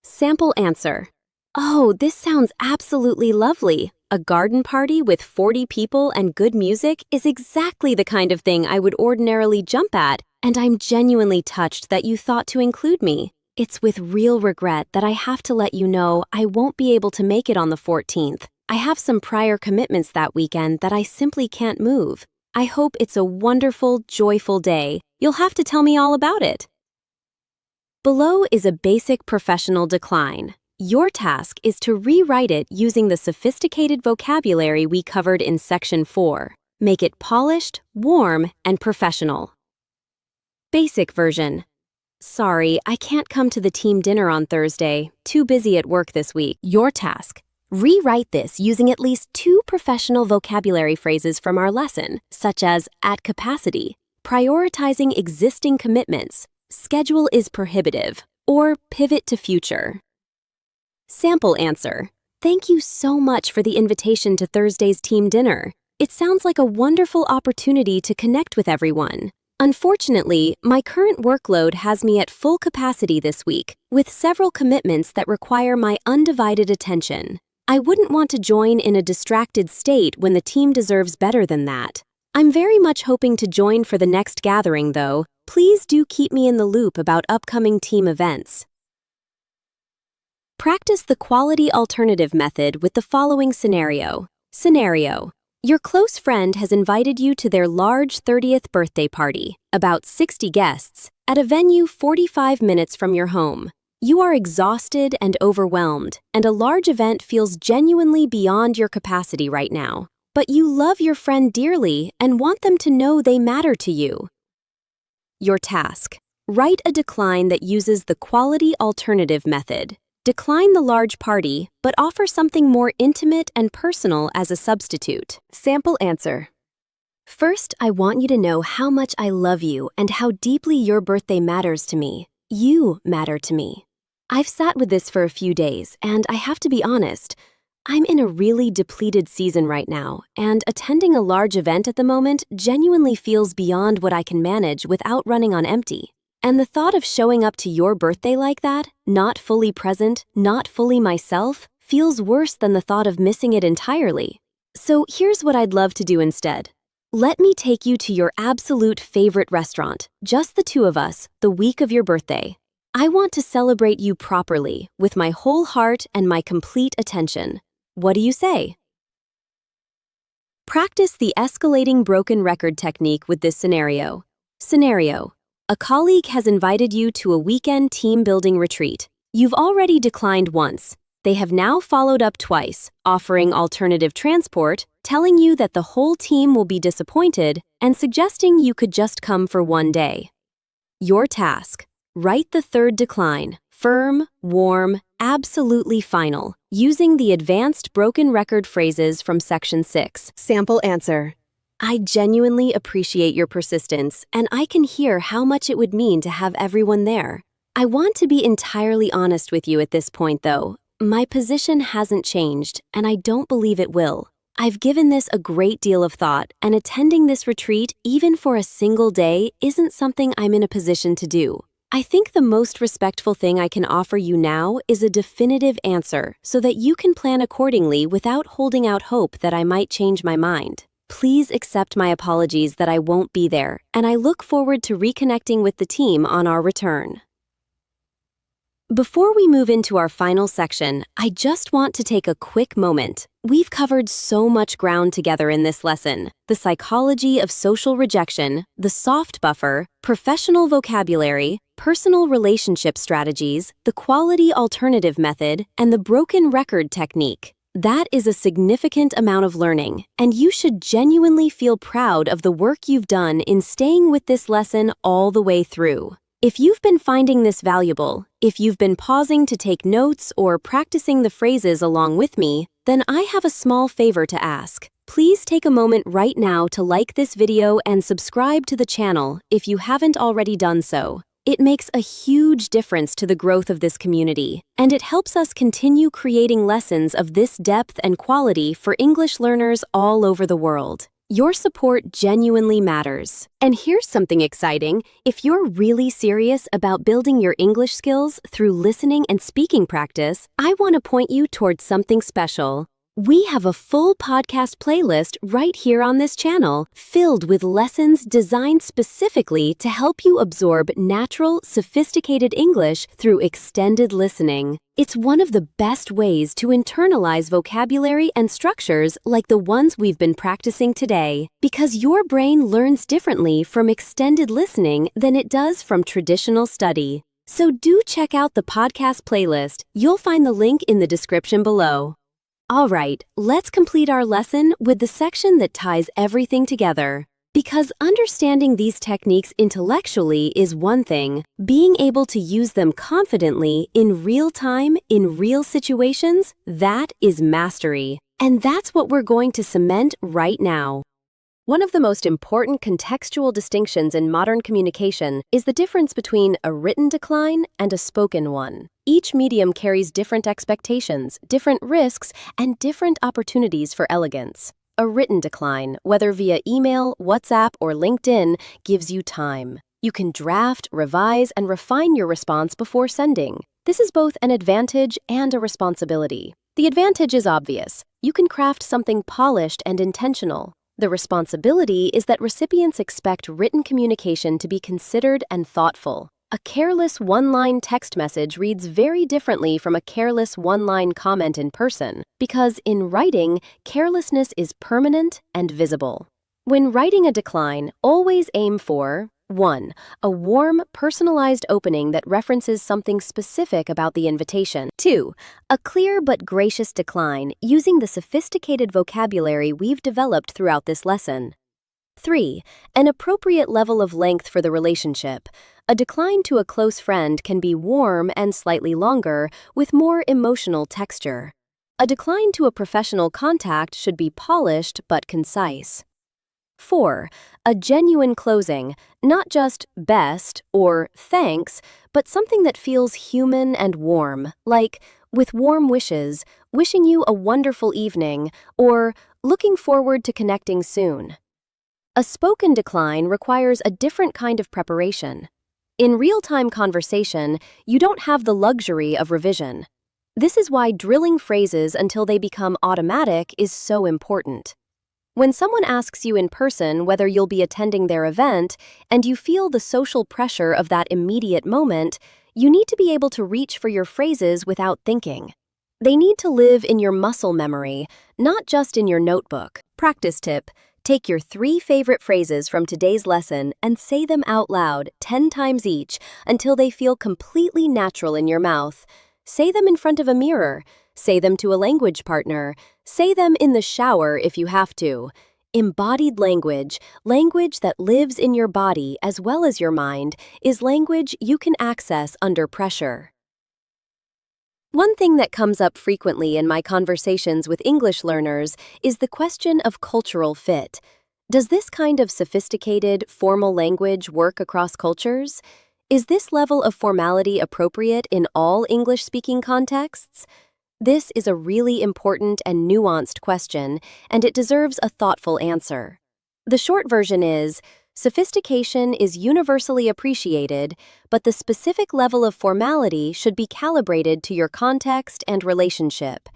Sample answer. Oh, this sounds absolutely lovely. A garden party with 40 people and good music is exactly the kind of thing I would ordinarily jump at, and I'm genuinely touched that you thought to include me. It's with real regret that I have to let you know I won't be able to make it on the 14th. I have some prior commitments that weekend that I simply can't move. I hope it's a wonderful, joyful day. You'll have to tell me all about it. Below is a basic professional decline. Your task is to rewrite it using the sophisticated vocabulary we covered in Section 4. Make it polished, warm, and professional. Basic version. Sorry, I can't come to the team dinner on Thursday. Too busy at work this week. Your task. Rewrite this using at least 2 professional vocabulary phrases from our lesson, such as at capacity, prioritizing existing commitments, schedule is prohibitive, or pivot to future. Sample answer. Thank you so much for the invitation to Thursday's team dinner. It sounds like a wonderful opportunity to connect with everyone. Unfortunately, my current workload has me at full capacity this week, with several commitments that require my undivided attention. I wouldn't want to join in a distracted state when the team deserves better than that. I'm very much hoping to join for the next gathering, though. Please do keep me in the loop about upcoming team events. Practice the quality alternative method with the following scenario. Scenario. Your close friend has invited you to their large 30th birthday party, about 60 guests, at a venue 45 minutes from your home. You are exhausted and overwhelmed, and a large event feels genuinely beyond your capacity right now. But you love your friend dearly and want them to know they matter to you. Your task. Write a decline that uses the quality alternative method. Decline the large party, but offer something more intimate and personal as a substitute. Sample answer. First, I want you to know how much I love you and how deeply your birthday matters to me. You matter to me. I've sat with this for a few days, and I have to be honest, I'm in a really depleted season right now, and attending a large event at the moment genuinely feels beyond what I can manage without running on empty. And the thought of showing up to your birthday like that, not fully present, not fully myself, feels worse than the thought of missing it entirely. So here's what I'd love to do instead. Let me take you to your absolute favorite restaurant, just the two of us, the week of your birthday. I want to celebrate you properly, with my whole heart and my complete attention. What do you say? Practice the escalating broken record technique with this scenario. Scenario: a colleague has invited you to a weekend team-building retreat. You've already declined once. They have now followed up twice, offering alternative transport, telling you that the whole team will be disappointed, and suggesting you could just come for one day. Your task: write the third decline, firm, warm, absolutely final, using the advanced broken record phrases from Section 6. Sample answer: I genuinely appreciate your persistence, and I can hear how much it would mean to have everyone there. I want to be entirely honest with you at this point, though. My position hasn't changed, and I don't believe it will. I've given this a great deal of thought, and attending this retreat, even for a single day, isn't something I'm in a position to do. I think the most respectful thing I can offer you now is a definitive answer so that you can plan accordingly without holding out hope that I might change my mind. Please accept my apologies that I won't be there, and I look forward to reconnecting with the team on our return. Before we move into our final section, I just want to take a quick moment. We've covered so much ground together in this lesson: the psychology of social rejection, the soft buffer, professional vocabulary, personal relationship strategies, the quality alternative method, and the broken record technique. That is a significant amount of learning, and you should genuinely feel proud of the work you've done in staying with this lesson all the way through. If you've been finding this valuable, if you've been pausing to take notes or practicing the phrases along with me, then I have a small favor to ask. Please take a moment right now to like this video and subscribe to the channel if you haven't already done so. It makes a huge difference to the growth of this community, and it helps us continue creating lessons of this depth and quality for English learners all over the world. Your support genuinely matters. And here's something exciting: if you're really serious about building your English skills through listening and speaking practice, I want to point you towards something special. We have a full podcast playlist right here on this channel, filled with lessons designed specifically to help you absorb natural, sophisticated English through extended listening. It's one of the best ways to internalize vocabulary and structures like the ones we've been practicing today, because your brain learns differently from extended listening than it does from traditional study. So do check out the podcast playlist. You'll find the link in the description below. All right, let's complete our lesson with the section that ties everything together. Because understanding these techniques intellectually is one thing, being able to use them confidently in real time, in real situations, that is mastery. And that's what we're going to cement right now. One of the most important contextual distinctions in modern communication is the difference between a written decline and a spoken one. Each medium carries different expectations, different risks, and different opportunities for elegance. A written decline, whether via email, WhatsApp, or LinkedIn, gives you time. You can draft, revise, and refine your response before sending. This is both an advantage and a responsibility. The advantage is obvious. You can craft something polished and intentional. The responsibility is that recipients expect written communication to be considered and thoughtful. A careless one-line text message reads very differently from a careless one-line comment in person, because in writing, carelessness is permanent and visible. When writing a decline, always aim for 1. A warm, personalized opening that references something specific about the invitation. 2. A clear but gracious decline using the sophisticated vocabulary we've developed throughout this lesson. 3. An appropriate level of length for the relationship. A decline to a close friend can be warm and slightly longer, with more emotional texture. A decline to a professional contact should be polished but concise. 4. A genuine closing, not just best or thanks, but something that feels human and warm, like with warm wishes, wishing you a wonderful evening, or looking forward to connecting soon. A spoken decline requires a different kind of preparation. In real-time conversation, you don't have the luxury of revision. This is why drilling phrases until they become automatic is so important. When someone asks you in person whether you'll be attending their event, and you feel the social pressure of that immediate moment, You need to be able to reach for your phrases without thinking. They need to live in your muscle memory, not just in your notebook. Practice tip: take your 3 favorite phrases from today's lesson and say them out loud 10 times each until they feel completely natural in your mouth. Say them in front of a mirror. Say them to a language partner. Say them in the shower if you have to. Embodied language, language that lives in your body as well as your mind, is language you can access under pressure. One thing that comes up frequently in my conversations with English learners is the question of cultural fit. Does this kind of sophisticated, formal language work across cultures? Is this level of formality appropriate in all English-speaking contexts? This is a really important and nuanced question, and it deserves a thoughtful answer. The short version is, sophistication is universally appreciated, but the specific level of formality should be calibrated to your context and relationship.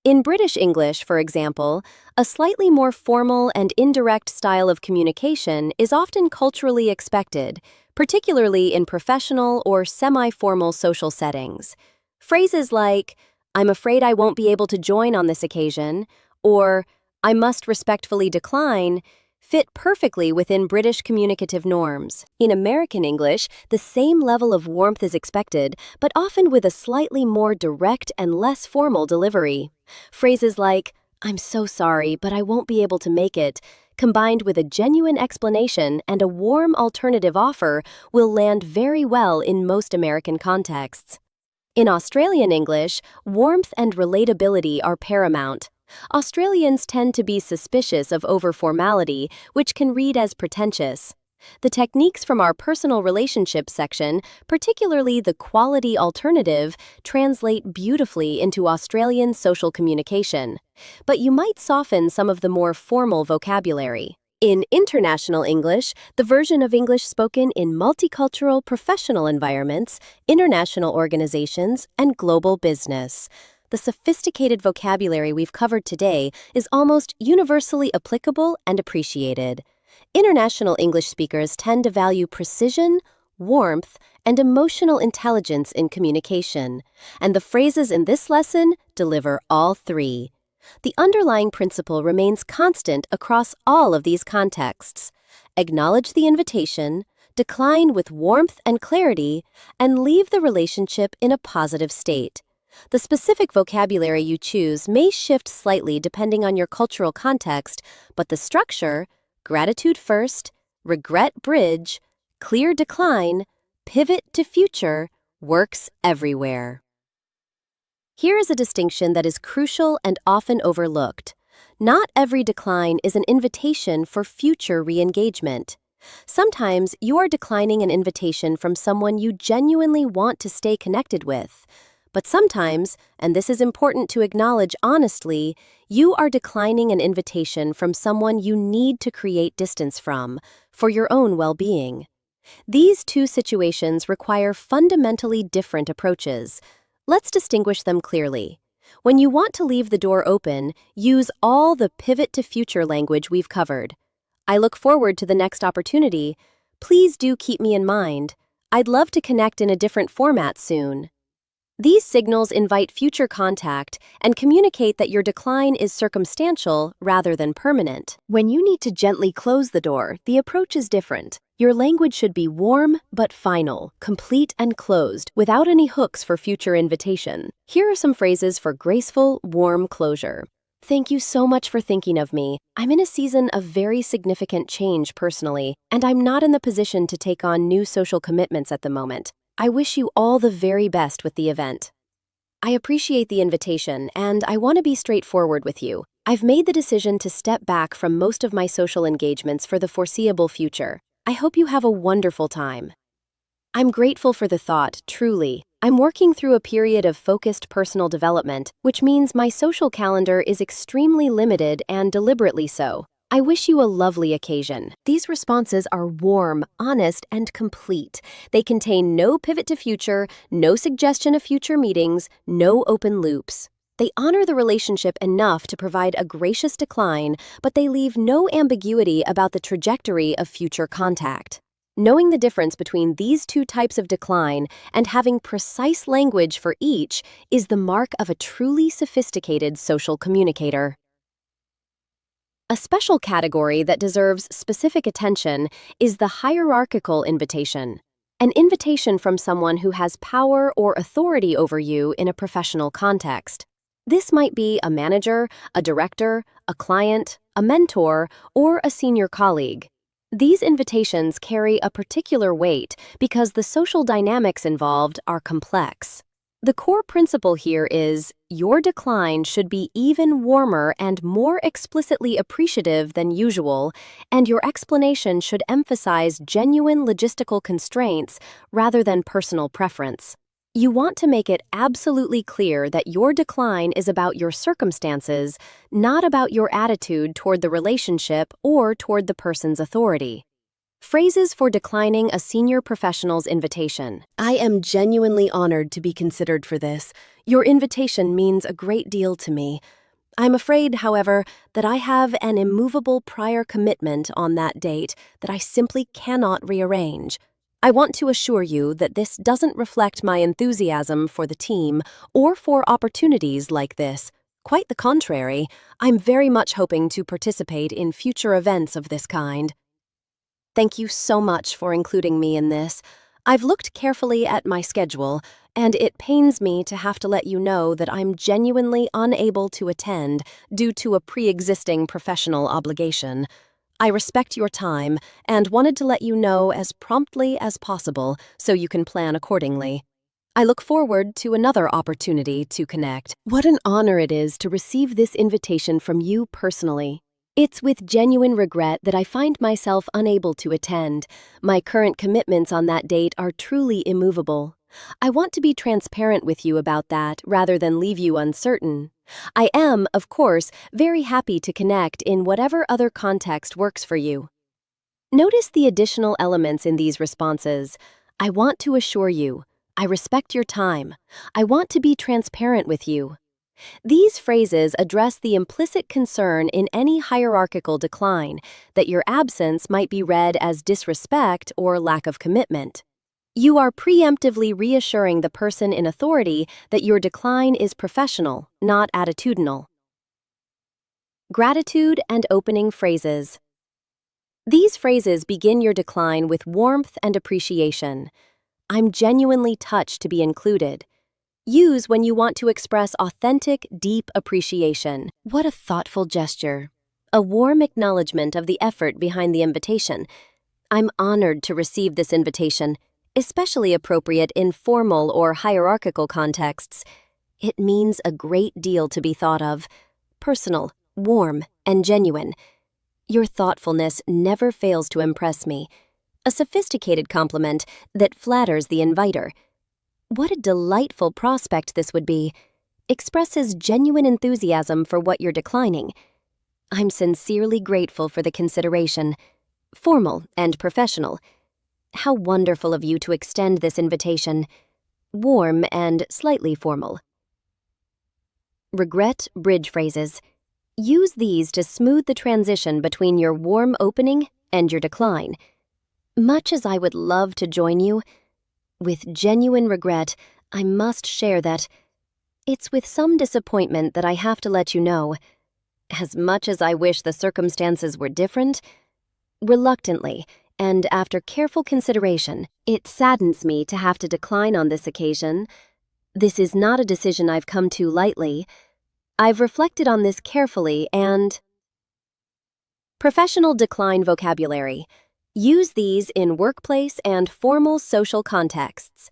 In British English, for example, a slightly more formal and indirect style of communication is often culturally expected, particularly in professional or semi-formal social settings. Phrases like, "I'm afraid I won't be able to join on this occasion," or "I must respectfully decline," fit perfectly within British communicative norms. In American English, the same level of warmth is expected, but often with a slightly more direct and less formal delivery. Phrases like, "I'm so sorry, but I won't be able to make it," combined with a genuine explanation and a warm alternative offer, will land very well in most American contexts. In Australian English, warmth and relatability are paramount. Australians tend to be suspicious of over-formality, which can read as pretentious. The techniques from our personal relationships section, particularly the quality alternative, translate beautifully into Australian social communication. But you might soften some of the more formal vocabulary. In international English, the version of English spoken in multicultural professional environments, international organizations, and global business. The sophisticated vocabulary we've covered today is almost universally applicable and appreciated. International English speakers tend to value precision, warmth, and emotional intelligence in communication, and the phrases in this lesson deliver all 3. The underlying principle remains constant across all of these contexts. Acknowledge the invitation, decline with warmth and clarity, and leave the relationship in a positive state. The specific vocabulary you choose may shift slightly depending on your cultural context, but the structure, gratitude first, regret bridge, clear decline, pivot to future, works everywhere. Here is a distinction that is crucial and often overlooked. Not every decline is an invitation for future re-engagement. Sometimes you are declining an invitation from someone you genuinely want to stay connected with. But sometimes, and this is important to acknowledge honestly, you are declining an invitation from someone you need to create distance from, for your own well-being. These 2 situations require fundamentally different approaches. Let's distinguish them clearly. When you want to leave the door open, use all the pivot to future language we've covered. "I look forward to the next opportunity. Please do keep me in mind. I'd love to connect in a different format soon." These signals invite future contact and communicate that your decline is circumstantial rather than permanent. When you need to gently close the door, the approach is different. Your language should be warm but final, complete and closed, without any hooks for future invitation. Here are some phrases for graceful, warm closure. "Thank you so much for thinking of me. I'm in a season of very significant change personally, and I'm not in the position to take on new social commitments at the moment. I wish you all the very best with the event. I appreciate the invitation, and I want to be straightforward with you. I've made the decision to step back from most of my social engagements for the foreseeable future. I hope you have a wonderful time. I'm grateful for the thought, truly. I'm working through a period of focused personal development, which means my social calendar is extremely limited and deliberately so. I wish you a lovely occasion." These responses are warm, honest, and complete. They contain no pivot to future, no suggestion of future meetings, no open loops. They honor the relationship enough to provide a gracious decline, but they leave no ambiguity about the trajectory of future contact. Knowing the difference between these two types of decline and having precise language for each is the mark of a truly sophisticated social communicator. A special category that deserves specific attention is the hierarchical invitation, an invitation from someone who has power or authority over you in a professional context. This might be a manager, a director, a client, a mentor, or a senior colleague. These invitations carry a particular weight because the social dynamics involved are complex. The core principle here is your decline should be even warmer and more explicitly appreciative than usual, and your explanation should emphasize genuine logistical constraints rather than personal preference. You want to make it absolutely clear that your decline is about your circumstances, not about your attitude toward the relationship or toward the person's authority. Phrases for declining a senior professional's invitation. I am genuinely honored to be considered for this. Your invitation means a great deal to me. I'm afraid, however, that I have an immovable prior commitment on that date that I simply cannot rearrange. I want to assure you that this doesn't reflect my enthusiasm for the team or for opportunities like this. Quite the contrary, I'm very much hoping to participate in future events of this kind. Thank you so much for including me in this. I've looked carefully at my schedule, and it pains me to have to let you know that I'm genuinely unable to attend due to a pre-existing professional obligation. I respect your time and wanted to let you know as promptly as possible so you can plan accordingly. I look forward to another opportunity to connect. What an honor it is to receive this invitation from you personally. It's with genuine regret that I find myself unable to attend. My current commitments on that date are truly immovable. I want to be transparent with you about that rather than leave you uncertain. I am, of course, very happy to connect in whatever other context works for you. Notice the additional elements in these responses. I want to assure you. I respect your time. I want to be transparent with you. These phrases address the implicit concern in any hierarchical decline that your absence might be read as disrespect or lack of commitment. You are preemptively reassuring the person in authority that your decline is professional, not attitudinal. Gratitude and opening phrases. These phrases begin your decline with warmth and appreciation. I'm genuinely touched to be included. Use when you want to express authentic, deep appreciation. What a thoughtful gesture. A warm acknowledgement of the effort behind the invitation. I'm honored to receive this invitation, especially appropriate in formal or hierarchical contexts. It means a great deal to be thought of. Personal, warm, and genuine. Your thoughtfulness never fails to impress me. A sophisticated compliment that flatters the inviter. What a delightful prospect this would be. Expresses genuine enthusiasm for what you're declining. I'm sincerely grateful for the consideration. Formal and professional. How wonderful of you to extend this invitation. Warm and slightly formal. Regret bridge phrases. Use these to smooth the transition between your warm opening and your decline. Much as I would love to join you, with genuine regret, I must share that it's with some disappointment that I have to let you know. As much as I wish the circumstances were different, reluctantly, and after careful consideration, it saddens me to have to decline on this occasion. This is not a decision I've come to lightly. I've reflected on this carefully and... Professional decline vocabulary. Use these in workplace and formal social contexts.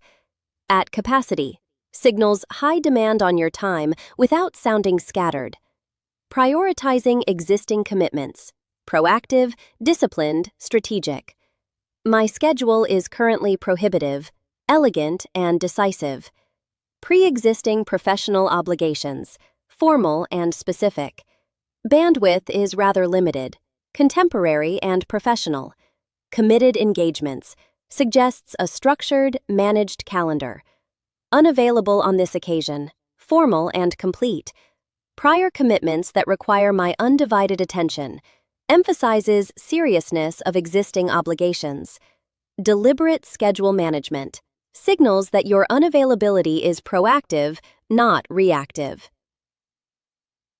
At capacity. Signals high demand on your time without sounding scattered. Prioritizing existing commitments. Proactive, disciplined, strategic. My schedule is currently prohibitive, elegant, and decisive. Pre-existing professional obligations. Formal and specific. Bandwidth is rather limited. Contemporary and professional. Committed engagements. Suggests a structured, managed calendar. Unavailable on this occasion. Formal and complete. Prior commitments that require my undivided attention. Emphasizes seriousness of existing obligations. Deliberate schedule management signals that your unavailability is proactive, not reactive.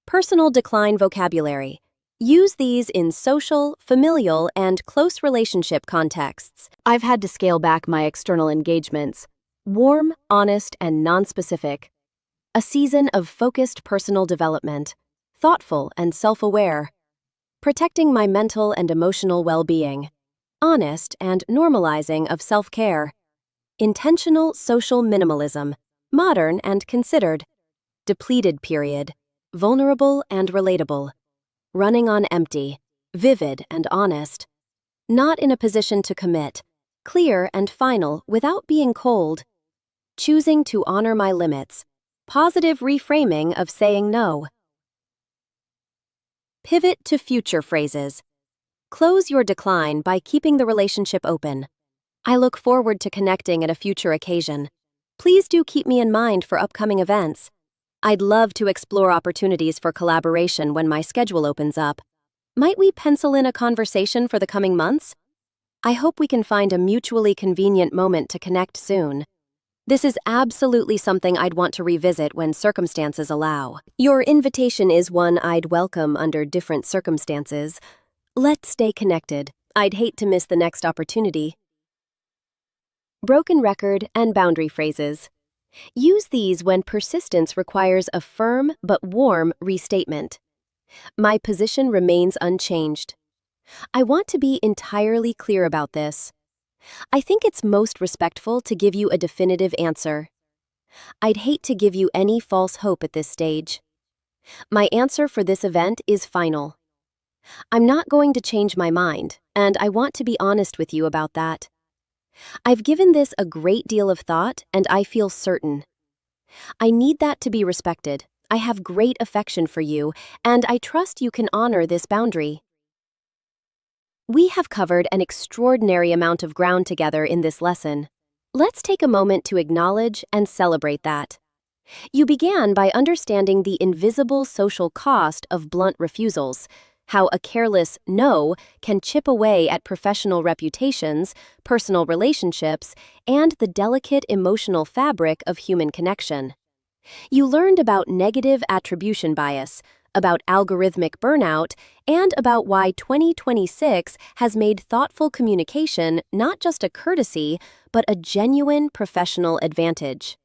Personal decline vocabulary. Use these in social, familial, and close relationship contexts. I've had to scale back my external engagements. Warm, honest, and nonspecific. A season of focused personal development. Thoughtful and self-aware. Protecting my mental and emotional well-being. Honest and normalizing of self-care. Intentional social minimalism. Modern and considered. Depleted period. Vulnerable and relatable. Running on empty. Vivid and honest. Not in a position to commit. Clear and final without being cold. Choosing to honor my limits. Positive reframing of saying no. Pivot to future phrases. Close your decline by keeping the relationship open. I look forward to connecting at a future occasion. Please do keep me in mind for upcoming events. I'd love to explore opportunities for collaboration when my schedule opens up. Might we pencil in a conversation for the coming months? I hope we can find a mutually convenient moment to connect soon. This is absolutely something I'd want to revisit when circumstances allow. Your invitation is one I'd welcome under different circumstances. Let's stay connected. I'd hate to miss the next opportunity. Broken record and boundary phrases. Use these when persistence requires a firm but warm restatement. My position remains unchanged. I want to be entirely clear about this. I think it's most respectful to give you a definitive answer. I'd hate to give you any false hope at this stage. My answer for this event is final. I'm not going to change my mind, and I want to be honest with you about that. I've given this a great deal of thought, and I feel certain. I need that to be respected. I have great affection for you, and I trust you can honor this boundary. We have covered an extraordinary amount of ground together in this lesson. Let's take a moment to acknowledge and celebrate that. You began by understanding the invisible social cost of blunt refusals, how a careless no can chip away at professional reputations, personal relationships, and the delicate emotional fabric of human connection. You learned about negative attribution bias, about algorithmic burnout, and about why 2026 has made thoughtful communication not just a courtesy, but a genuine professional advantage.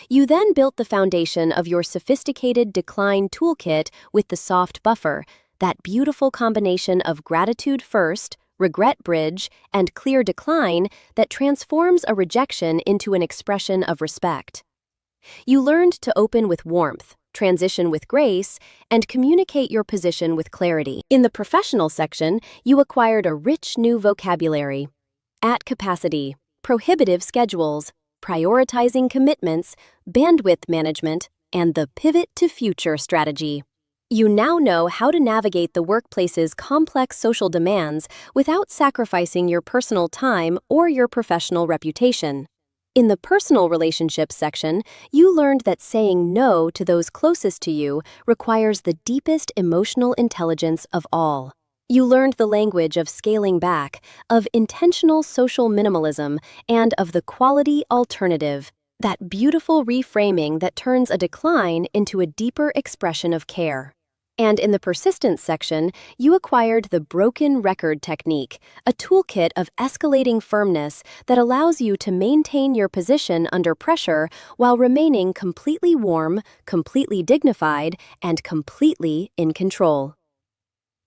You then built the foundation of your sophisticated decline toolkit with the soft buffer, that beautiful combination of gratitude first, regret bridge, and clear decline that transforms a rejection into an expression of respect. You learned to open with warmth, transition with grace, and communicate your position with clarity. In the professional section, you acquired a rich new vocabulary. At capacity, prohibitive schedules, prioritizing commitments, bandwidth management, and the pivot to future strategy. You now know how to navigate the workplace's complex social demands without sacrificing your personal time or your professional reputation. In the personal relationships section, you learned that saying no to those closest to you requires the deepest emotional intelligence of all. You learned the language of scaling back, of intentional social minimalism, and of the quality alternative, that beautiful reframing that turns a decline into a deeper expression of care. And in the persistence section, you acquired the broken record technique, a toolkit of escalating firmness that allows you to maintain your position under pressure while remaining completely warm, completely dignified, and completely in control.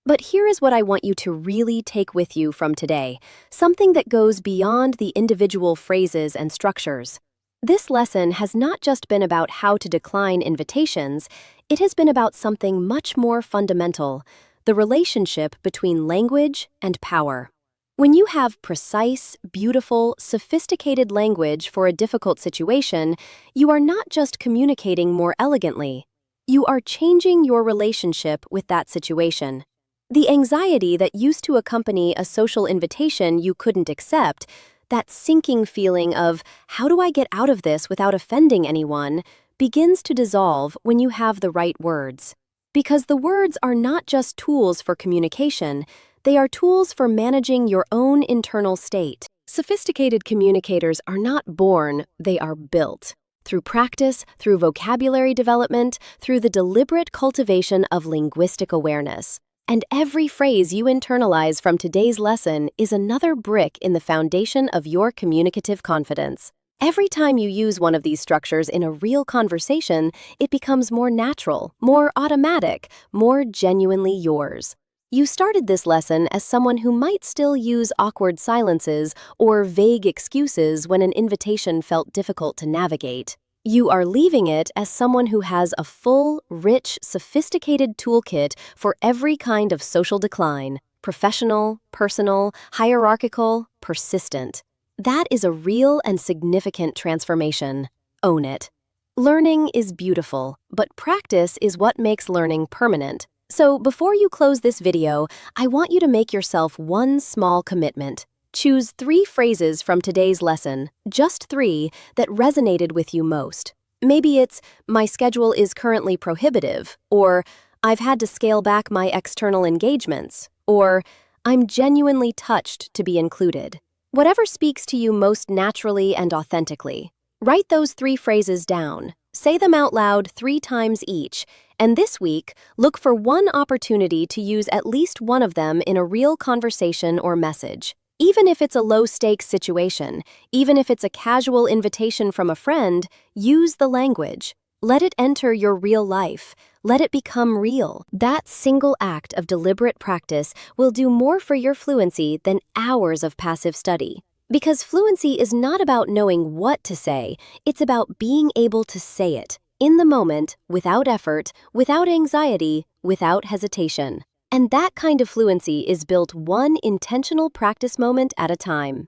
But here is what I want you to really take with you from today, something that goes beyond the individual phrases and structures. This lesson has not just been about how to decline invitations, it has been about something much more fundamental, the relationship between language and power. When you have precise, beautiful, sophisticated language for a difficult situation, you are not just communicating more elegantly. You are changing your relationship with that situation. The anxiety that used to accompany a social invitation you couldn't accept, that sinking feeling of, how do I get out of this without offending anyone, begins to dissolve when you have the right words. Because the words are not just tools for communication, they are tools for managing your own internal state. Sophisticated communicators are not born, they are built. Through practice, through vocabulary development, through the deliberate cultivation of linguistic awareness. And every phrase you internalize from today's lesson is another brick in the foundation of your communicative confidence. Every time you use one of these structures in a real conversation, it becomes more natural, more automatic, more genuinely yours. You started this lesson as someone who might still use awkward silences or vague excuses when an invitation felt difficult to navigate. You are leaving it as someone who has a full, rich, sophisticated toolkit for every kind of social decline: professional, personal, hierarchical, persistent. That is a real and significant transformation. Own it. Learning is beautiful, but practice is what makes learning permanent. So before you close this video, I want you to make yourself one small commitment. Choose 3 phrases from today's lesson, just 3, that resonated with you most. Maybe it's, "My schedule is currently prohibitive," or "I've had to scale back my external engagements," or "I'm genuinely touched to be included." Whatever speaks to you most naturally and authentically. Write those 3 phrases down. Say them out loud 3 times each, and this week, look for one opportunity to use at least one of them in a real conversation or message. Even if it's a low-stakes situation, even if it's a casual invitation from a friend, use the language. Let it enter your real life. Let it become real. That single act of deliberate practice will do more for your fluency than hours of passive study. Because fluency is not about knowing what to say, it's about being able to say it, in the moment, without effort, without anxiety, without hesitation. And that kind of fluency is built one intentional practice moment at a time.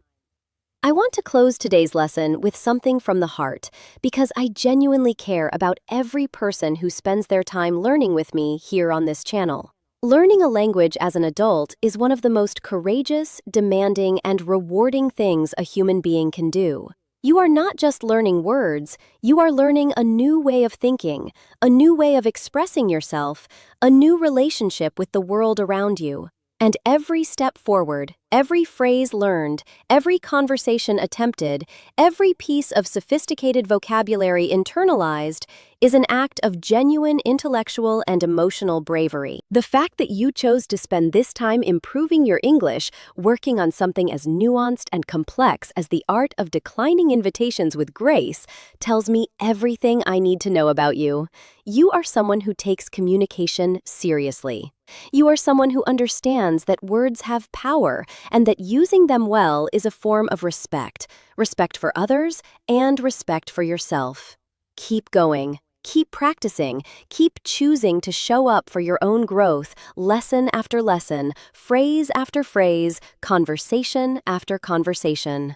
I want to close today's lesson with something from the heart, because I genuinely care about every person who spends their time learning with me here on this channel. Learning a language as an adult is one of the most courageous, demanding, and rewarding things a human being can do. You are not just learning words, you are learning a new way of thinking, a new way of expressing yourself, a new relationship with the world around you. And every step forward, every phrase learned, every conversation attempted, every piece of sophisticated vocabulary internalized is an act of genuine intellectual and emotional bravery. The fact that you chose to spend this time improving your English, working on something as nuanced and complex as the art of declining invitations with grace, tells me everything I need to know about you. You are someone who takes communication seriously. You are someone who understands that words have power and that using them well is a form of respect, respect for others and respect for yourself. Keep going. Keep practicing. Keep choosing to show up for your own growth, lesson after lesson, phrase after phrase, conversation after conversation.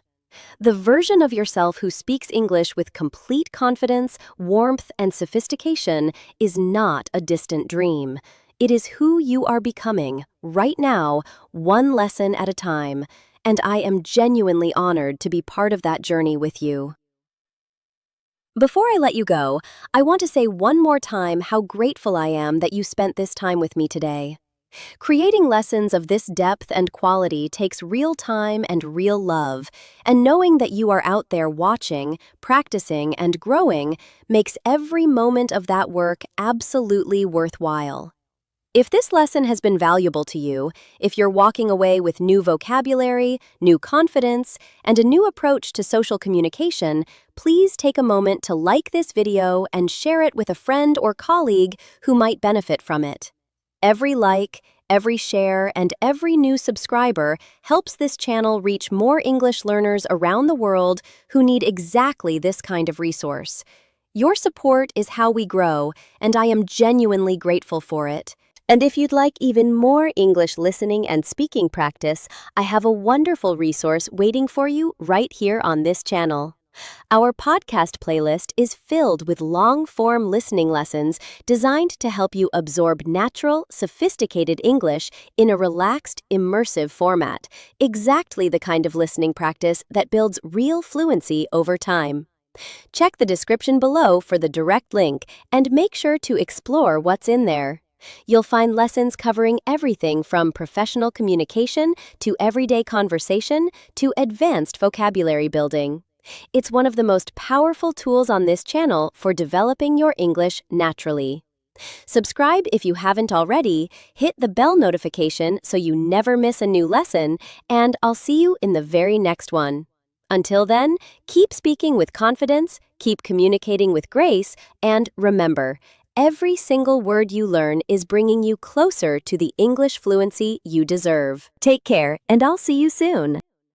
The version of yourself who speaks English with complete confidence, warmth, and sophistication is not a distant dream. It is who you are becoming, right now, one lesson at a time, and I am genuinely honored to be part of that journey with you. Before I let you go, I want to say one more time how grateful I am that you spent this time with me today. Creating lessons of this depth and quality takes real time and real love, and knowing that you are out there watching, practicing, and growing makes every moment of that work absolutely worthwhile. If this lesson has been valuable to you, if you're walking away with new vocabulary, new confidence, and a new approach to social communication, please take a moment to like this video and share it with a friend or colleague who might benefit from it. Every like, every share, and every new subscriber helps this channel reach more English learners around the world who need exactly this kind of resource. Your support is how we grow, and I am genuinely grateful for it. And if you'd like even more English listening and speaking practice, I have a wonderful resource waiting for you right here on this channel. Our podcast playlist is filled with long-form listening lessons designed to help you absorb natural, sophisticated English in a relaxed, immersive format, exactly the kind of listening practice that builds real fluency over time. Check the description below for the direct link and make sure to explore what's in there. You'll find lessons covering everything from professional communication to everyday conversation to advanced vocabulary building. It's one of the most powerful tools on this channel for developing your English naturally. Subscribe if you haven't already, hit the bell notification so you never miss a new lesson, and I'll see you in the very next one. Until then, keep speaking with confidence, keep communicating with grace, and remember, every single word you learn is bringing you closer to the English fluency you deserve. Take care, and I'll see you soon.